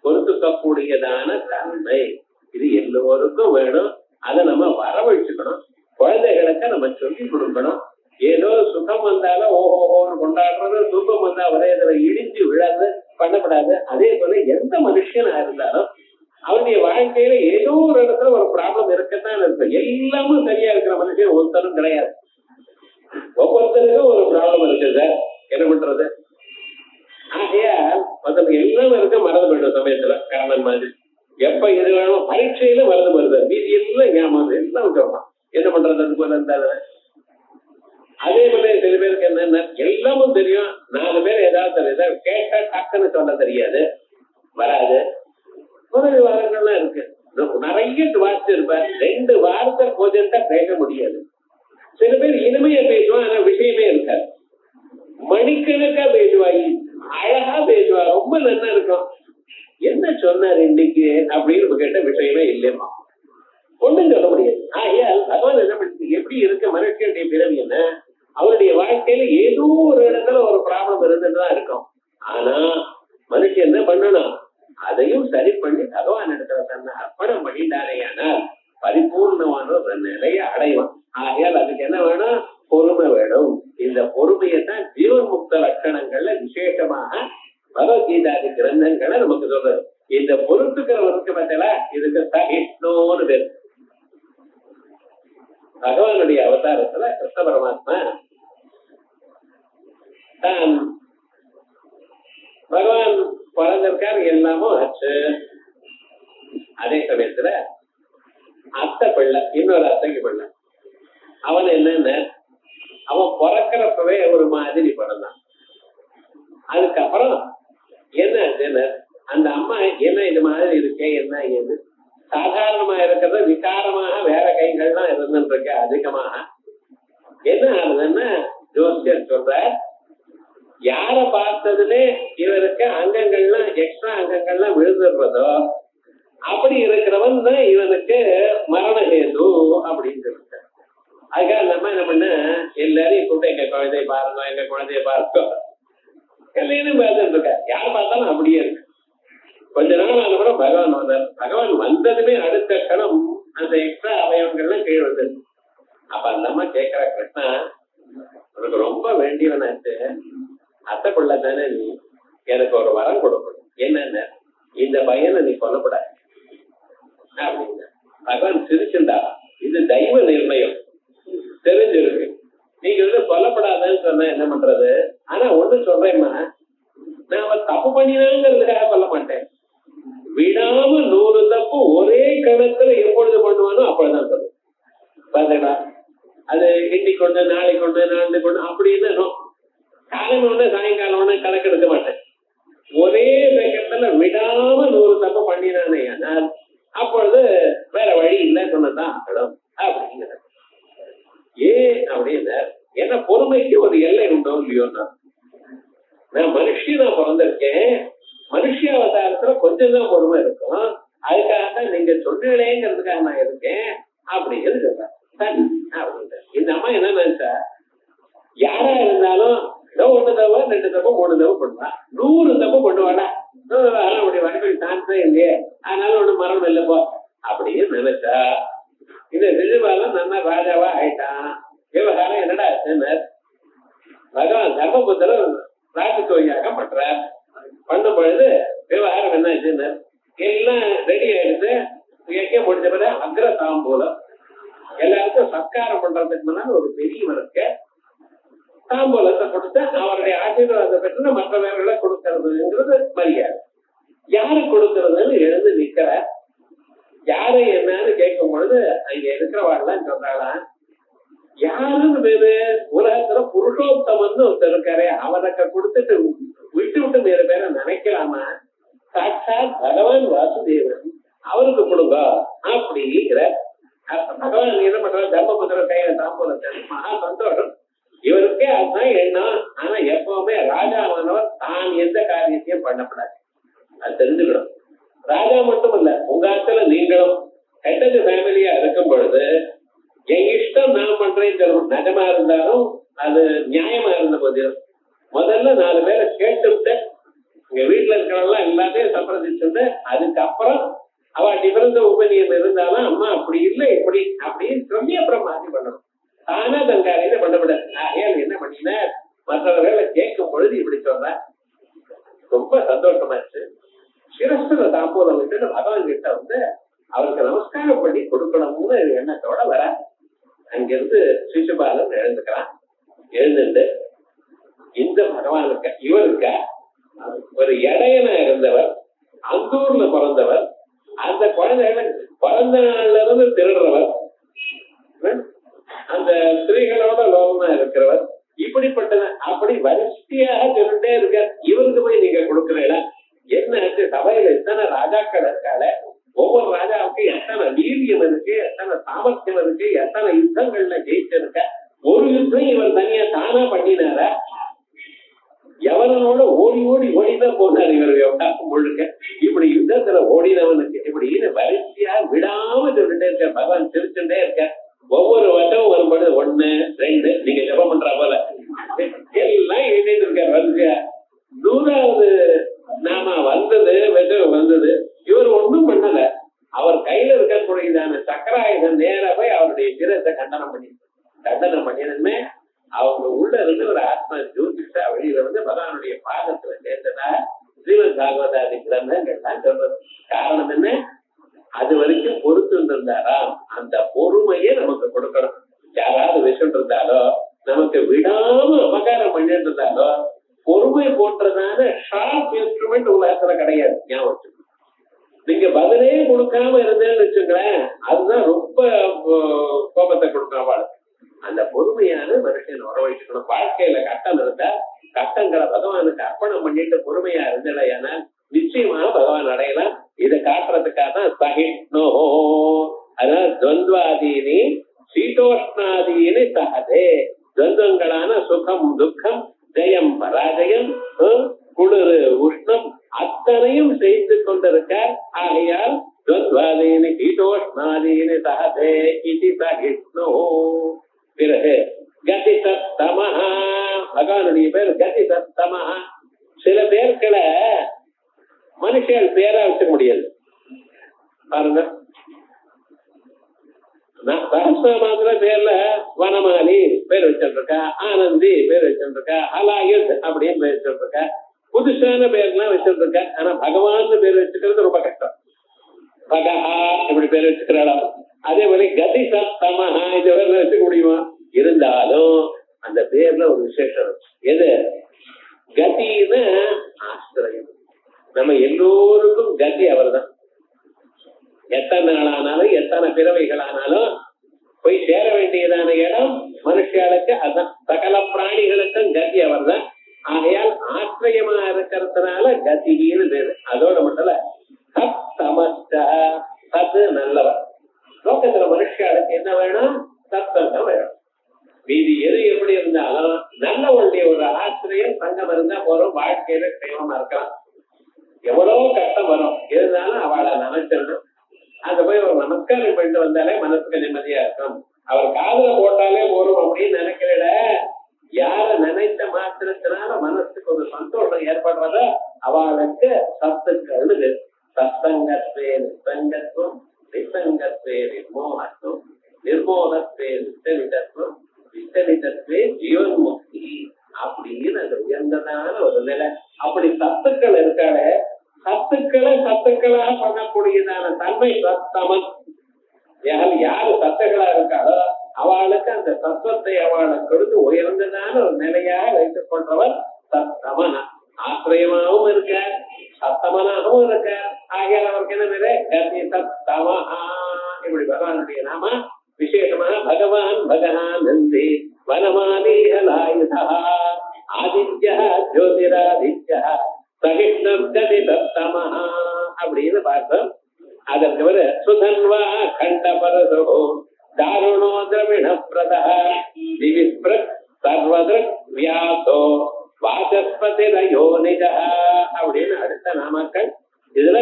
பொறுத்துக்கக்கூடியதான தன்மை. இது எல்லோருக்கும் வேணும். அதை நம்ம வரவழைச்சுக்கணும். குழந்தைகளுக்கு நம்ம சொல்லி கொடுக்கணும். ஏதோ சுகம் வந்தாலும் ஓஹோன்னு கொண்டாடுறது, துன்பம் வந்தா ஒரே இதுல இடிஞ்சு விழாது பண்ணப்படாது. அதே போல எந்த மனுஷனா இருந்தாலும் அவருடைய வாழ்க்கையில ஏதோ ஒரு இடத்துல ஒரு ப்ராப்ளம் இருக்கத்தான் இருக்கு. எல்லாமும் சரியா இருக்கிற மனுஷன் ஒருத்தரும் கிடையாது. ஒவ்வொருத்தருக்கும் ஒரு ப்ராப்ளம் இருக்குது சார், என்ன பண்றது? ஆகையா எல்லாம் இருக்க மறந்து போயிடும் சமயத்துல. காரணம் மாதிரி எப்ப எது வேணும் பரீட்சையில மறந்து வருது, மீதி எல்லாம் ஞாபகம் எல்லாம் விட்டுறலாம். என்ன பண்றது? அது போல இருந்தா அதே போல சில பேருக்கு என்னன்னா எல்லாமும் தெரியும், 4 பேர் ஏதாவது கேட்டா டக்குன்னு சொல்ல தெரியாது, வராது. ஒரு வாரங்கள்லாம் இருக்கு, நிறைய வார்த்தை இருப்பார், 2 வார்த்தை கொஞ்சம் தான் பேச முடியாது. சில பேர் இனிமையா பேசுவான், ஆனா விஷயமே இருக்காது. மணிக்கணக்கா பேசுவா, அழகா பேசுவா, ரொம்ப நல்லா இருக்கும். என்ன சொன்னார் இன்னைக்கு அப்படின்னு கேட்ட விஷயமே இல்லையமா, ஒண்ணும் சொல்ல முடியாது. ஆகையால் பகவான் என்ன பண்ணி எப்படி இருக்க மனுஷனுடைய பிறவி என்ன, அவருடைய வாழ்க்கையில ஏதோ ஒரு இடத்துல ஒரு ப்ராப்ளம் இருந்துதான் இருக்கும். ஆனா மனுஷன் என்ன பண்ணணும்? அதையும் சரி பண்ணி பகவான் இடத்துல தன்னை அர்ப்பணம் பண்ணிட்டாரேயானால் பரிபூர்ணமான ஒரு நிலையை அடைவான். ஆகையால் அதுக்கு என்ன வேணும்? பொறுமை வேணும். இந்த பொறுமையைத்தான் ஜீவன் முக்த லட்சணங்கள்ல விசேஷமாக பகவத்கீதாதி கிரந்தங்களை நமக்கு சொல்றது. இந்த பொறுத்துக்கிறவருக்கு பார்த்தா இதுக்கு சகிஷ்ணோன்னு பேரு. பகவானுடைய அவதாரத்துல கிருஷ்ண பரமாத்மா தான் பகவான் பிறந்திருக்காரு, எல்லாமும் ஆச்சு. அதே சமயத்துல அத்தை பிள்ளை, இன்னொரு அத்தைக்கு பிள்ளை. அவன் என்னன்னு அவன் பிறக்கிறப்பவே ஒரு மாதிரி பிறந்தான். அதுக்கப்புறம் என்ன அந்த அம்மா என்ன இது மாதிரி இருக்கே என்ன ஏது, சாதாரணமா இருக்கிறத விகாரமாக வேற கைகள்லாம் இருந்துருக்கு அதிகமாக. என்ன ஆகுதுன்னா ஜோசியர் சொல்ற, யார பார்த்ததுலே இவருக்கு அங்கங்கள்லாம் எக்ஸ்ட்ரா அங்கங்கள்லாம் விழுந்துடுறதோ அப்படி இருக்கிறவன் தான் இவனுக்கு மரணஹேது அப்படின்னு சொல்லிட்டு. அதுக்காக நம்ம என்ன பண்ண, எல்லாரையும் கூப்பிட்டு எங்க குழந்தைய பாருங்க, எங்க குழந்தைய பாருங்க எல்லாம் பார்த்துட்டு இருக்க. யார் பார்த்தாலும் அப்படியே இருக்கு. கொஞ்ச நாள் ஆன கூட பகவான் வந்தார். பகவான் வந்ததுமே அடுத்த கணம் அந்த எக்ஸ்ட்ரா அவயவங்கள்லாம் கீழே வந்தது. அப்ப அந்த அம்மா கேட்கிற, கிருஷ்ணா உனக்கு ரொம்ப வேண்டியவனாச்சு, அத்தை பிள்ளை தானே நீ, எனக்கு ஒரு வரம் கொடுக்கணும். என்னென்ன, இந்த பையனை நீ கொல்லப்படாது அப்படின்னா. பகவான் சிரிச்சுண்டா, இது தெய்வ நிர்ணயம் தெரிஞ்சிருக்கு, நீங்க கொல்லப்படாதுன்னு சொன்னா என்ன பண்றது? ஆனா ஒண்ணு சொல்றேம்மா, நான் அவன் தப்பு பண்ணினாங்கிறதுக்காக சொல்ல மாட்டேன். விடாம 100 தப்பு ஒரே கணத்துல எப்பொழுது பண்ணுவானோ அப்பொழுதுதான் சொல்லுவேன். பாத்தீங்களா, அது இன்னைக்கு ஒண்ணு நாளைக்கு ஒண்ணு நாளைக்கு ஒண்ணு அப்படின்னு காலம் ஒண்ணு சாயங்காலம் ஒண்ணு கணக்கெடுக்க மாட்டேன். ஒரே செகண்ட்ல விடாம 100 தப்பு பண்ணினானே ஆனால் அப்பொழுது வேற வழி இல்லை சொன்னதான் ஆகணும் அப்படிங்கிற. ஏன் அப்படின்னா, ஏன்னா பொறுமைக்கு ஒரு எல்லை உண்டோ இல்லையோ. நான் மனுஷனா பிறந்திருக்கேன், மனுஷ அவதாரத்துல கொஞ்சம் தான் பொறுமை இருக்கும். அதுக்காகத்தான் நீங்க சொல்றீங்களேங்கிறதுக்காக நான் இருக்கேன் அப்படிங்கிறது சொல்றேன். இந்த அம்மா என்ன நினைச்சா, யாரா இருந்தாலும் ஏதோ 1 தடவை 2 தடவை 3 தடவை பண்ணுவான், 100 தப்பு பண்ணுவாடா, அப்படி வரக்கூடிய சான்ஸே இல்லையே, அதனால ஒண்ணு மரணம் இல்லப்போ அப்படின்னு நினைச்சா. இந்த சிஜுபாலம் நல்லா ராஜாவா ஆயிட்டான். விவகாரம் என்னடா பகவான் கர்ப்பபுத்திர ராஜதோயாக பண்றார். பண்ணும் பொழுது விவகாரம் என்ன ஆச்சுன்னு எல்லாம் ரெடி ஆயிடுச்சு. எங்க முடிஞ்ச பிறகு அக்ர தாம்பூலம் எல்லாருக்கும் சத்காரம் பண்றதுக்கு முன்னாடி ஒரு பெரியவருக்கு தாம்பூலத்தை கொடுத்து அவருடைய ஆசீர்வாதத்தை பெற்று மற்றவர்களை கொடுக்கறதுங்கிறது மரியாதை. யாரு கொடுக்கறதுன்னு எழுந்து நிக்கிற. யாரு என்னன்னு கேட்கும் பொழுது அங்க இருக்கிறவாள்லாம் சொல்றாளாம், யாருன்னு பேரு உலகத்துல புருஷோத்தமன்னு ஒருத்தர் இருக்காரு, அவனுக்கு கொடுத்துட்டு விட்டு விட்டு வேற பேரை நினைக்கலாமா? சாட்சாத் பகவான் வாசுதேவன், அவருக்கு கொடுங்க அப்படிங்கிற. பகவான் என்ன பண்ற, தர்மபுத்திர கையில தாம்பூல மகா சந்தோஷம். இவருக்கே அதுதான் எண்ணம். ஆனா எப்பவுமே ராஜாவானவர் தான் எந்த காரியத்தையும் பண்ணப்படாது, அது தெரிஞ்சுக்கணும். ராஜா மட்டும் இல்ல, உங்க ஆத்துல நீங்களும் ஹெட்டது ஃபேமிலியா இருக்கும் பொழுது என் இஷ்டம் நான் பண்றேன்னு சொல்லணும். நிஜமா இருந்தாலும் அது நியாயமா இருந்த போதிலும் முதல்ல 4 பேரை கேட்டுவிட்டு இங்க வீட்டுல இருக்கிறவங்க எல்லாத்தையும் சம்பிரதிச்சுட்டு அதுக்கப்புறம் அவ டிஃபரன்ஸ் ஒப்பீனியன் இருந்தாலும் அம்மா அப்படி இல்லை இப்படி அப்படின்னு சொல்லி அப்புறம் மாற்றி பண்ணணும். ஆனா தன் காரியத்தை பண்ணக்கூடாது. ஆகையால் என்ன பண்ணின, மற்றவர்களை கேட்கும் பொழுது இப்படி சொல்ற. ரொம்ப சந்தோஷமாச்சு. சிரஸ்வர தாம்பூலம் விட்டுட்டு பகவான் கிட்ட வந்து அவருக்கு நமஸ்காரம் பண்ணி கொடுக்கணும்னு எண்ணத்தோட வர. அங்கிருந்து சிசுபாலன் எழுந்துக்கிறான். எழுந்துட்டு இந்த பகவானுக்கு இவருக்கு ஒரு இடையனா இருந்தவர், அந்தூர்ல பிறந்தவர், அந்த குழந்தைகளை பிறந்த நாள்ல இருந்து திருடுறவர், அந்த ஸ்திரீகளோட லோகமா இருக்கிறவர், இப்படிப்பட்டது அப்படி வரிசையாக திருட்டே இருக்க. இவருக்கு போய் நீங்க கொடுக்குறீங்களா? என்ன சபையில எத்தனை ராஜாக்கள் இருக்கால, ஒவ்வொரு ராஜாவுக்கு எத்தனை வீரியம் இருக்கு, எத்தனை சாமர்த்தியம் இருக்கு, எத்தனை யுத்தங்கள்ல ஜெயிச்சிருக்க. ஒரு யுத்தம் இவர் தனியா தானா பண்ணினார? எவனோட ஓடி ஓடி ஓடிதான் போனார் இவர் விவகாரம் முழுக்க. இப்படி யுத்தத்துல ஓடினவனுக்கு இப்படி வரிசையா விடாம சொல்லிட்டே இருக்க. பகவான் சிரிச்சுட்டே இருக்க. ஒவ்வொரு வருஷமும் வரும்போது 1, 2 நீங்க ஜபம் பண்ற போல எல்லாம் எழுதிட்டு இருக்காரு வரிசையா. 100வது நாம வந்தது இவர் ஒண்ணும் பண்ணல. அவர் கையில இருக்கக்கூடியதான சக்கராயுதம் நேர போய் அவருடைய சிரத்தை கண்டனம் பண்ணினதுமே அவங்க உள்ள இருந்து ஒரு ஆத்மா ஜோதிஷா வெளியில வந்து பகவானுடைய பாதத்துல சேர்ந்ததா ஸ்ரீமத் பாகவதாதி கிரந்தங்கள்லாம் சொல்றது. காரணம் என்ன, அது வரைக்கும் பொறுத்து இருந்தாராம். அந்த பொறுமையை நமக்கு கொடுக்கணும். யாராவது விஷம் இருந்தாலோ நமக்கு விடாம உபகாரம் பண்ணிட்டு இருந்தாலோ பொறுமை போன்றதான ஷார்ப் இன்ஸ்ட்ருமெண்ட் உலகத்துல கிடையாது. ஞாபகம், நீங்க பதிலே கொடுக்காம இருந்தேன்னு வச்சுங்களேன், அதுதான் ரொம்ப கோபத்தை கொடுக்காம. அந்த பொறுமையான மனுஷன் உறவைக்கணும். வாழ்க்கையில கட்டம் இருந்தா கட்டங்களை பகவானுக்கு அர்ப்பணம் பண்ணிட்டு பொறுமையா இருந்தல, ஏன்னா நிச்சயமா பகவான் அடையலாம். இதை காட்டுறதுக்காக தான் சகிஷ்ணோ, அதாவது துவந்த்வாதீனி சீதோஷ்ணாதீனி சகதே, துவந்தங்களான சுகம் துக்கம் ஜெயம் பராஜயம் குளிர் உஷ்ணம் அத்தனையும் செய்து கொண்டிருக்கார். ஆகையால் துவந்த்வாதீனி சீதோஷ்ணாதீனி சகதே இது சகிஷ்ணோ. பிறகு கதி சத்தமஹா, பகவானுடைய பேர் கதி சத்தமஹா. சில பேர்களை மனுஷன் பேரா வச்சுக்க முடியாது பாருங்க. சஹஸ்ரநாமத்துல பேர்ல வனமாலி பேர் வச்சிருக்கா, ஆனந்தி பேர் வச்சிருக்கா, அலாயுத் அப்படின்னு பேர் வச்சிருக்கா, புதுசான பேர்லாம் வச்சிருக்கா. ஆனா பகவான் பேர் வச்சுக்கிறது ரொம்ப கஷ்டம். பகஹா இப்படி பேர் வச்சுக்கிறாளா? அதே போல கதி சத்தமஹா இந்த பேர்ல வச்சுக்க முடியுமா? இருந்தாலும் அந்த பேர்ல ஒரு விசேஷம். எது கதின்னு ஆசிரியம். நம்ம எல்லோருக்கும் கதி அவர் தான். எத்தனை நாளானாலும் எத்தனை பிறவைகள் ஆனாலும் போய் சேர வேண்டியதான இடம் மனுஷர்களுக்கு அதுதான். சகல பிராணிகளுக்கும் கதி அவர் தான். ஆகையால் ஆசிரியமா இருக்கிறதுனால கதின்னு பேரு. அதோட மட்டும் இல்ல, சத் சமஸ்த, சத்து நல்லவர். லோகத்துல மனுஷர்களுக்கு என்ன வேணும்? சத்தம் வேணும். மீதி எது எப்படி இருந்தாலும் நல்லவனுடைய ஒரு ஆசிரியம் சங்கம் இருந்தா போறோம். வாழ்க்கையில க்ஷேமமா இருக்கலாம். எவ்வளவு கஷ்டம் வரும், இருந்தாலும் அவளை நினைச்சிடணும். அங்க போய் ஒரு நமஸ்காரம் பண்ணிட்டு வந்தாலே மனசுக்கு நிம்மதியா இருக்கும். அவர் காதுல போட்டாலே போறோம் அப்படின்னு நினைக்கிறத, யார நினைத்த மாத்திரத்தினால மனசுக்கு ஒரு சந்தோஷம் ஏற்படுறதோ அவளுக்கு சத்துக்கள். சத்தங்கத்வே நிசங்கத்துவம், நிசங்கத்வே நிர்மோகத்துவம், நிர்மோகத்வே நிச்சலிதத்துவம், நிச்சலிதத்வே ஜீவன்முக்தி அப்படின்னு அது உயர்ந்ததான ஒரு நிலை. அப்படி சத்துக்கள் இருக்காளே, சத்துக்களா பண்ணக்கூடியதான தன்மை சத்தமன். யாரு சத்துக்களா இருக்காளோ அவளுக்கு அந்த சத்தத்தை அவளை கொடுத்து உயர்ந்ததான ஒரு நிலையாக வைத்துக் கொண்டவர் சத்தமன். ஆசிரியமாகவும் இருக்க, சத்தமனாகவும் இருக்க ஆகிய அவருக்கு என்ன பேரு கதி சத்தமஹா இப்படி பகவானுடைய நாம விசேஷமான பகவான் பகவானந்தி வனமாதீஹலாயுதா ஆதித்யா ஜோதிராதித்யா சகிஷ்ணம் கதி சத்தமஹா அப்படின்னு பார்த்தோம். அதற்கு ஒரு சுதன்வா கண்டபரசோ தாருணோ திரவிண பிரதா திவிஸ்பிரக் சர்வதிருக் வியாசோ வாசஸ்பதிரயோ நிஜா அப்படின்னு அடுத்த நாமக்கள். இதுல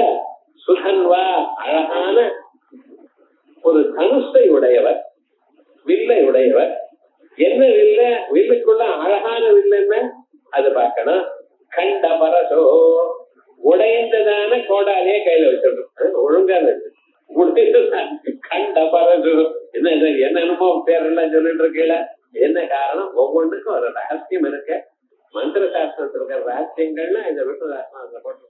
சுதன்வா அழகான ஒரு தனுஷை உடையவர், வில்லை உடையவர். என்ன வில்ல, வில்லுக்குள்ள அழகான வில்லுன்னா அது பார்க்கணும். கண்டபரசோ உடைந்ததான கோடாலியே கையில வச்சிருக்கோம், ஒழுங்கா கண்டபரசு என்ன என்னென்னமோ பேரெல்லாம் சொல்லிட்டு இருக்கீங்கள, என்ன காரணம்? ஒவ்வொன்றுக்கும் ஒரு ரகசியம் இருக்கு. மந்திர சாஸ்திரத்தில் இருக்கிற ரகசியங்கள்லாம் இந்த விட்டு போட்டு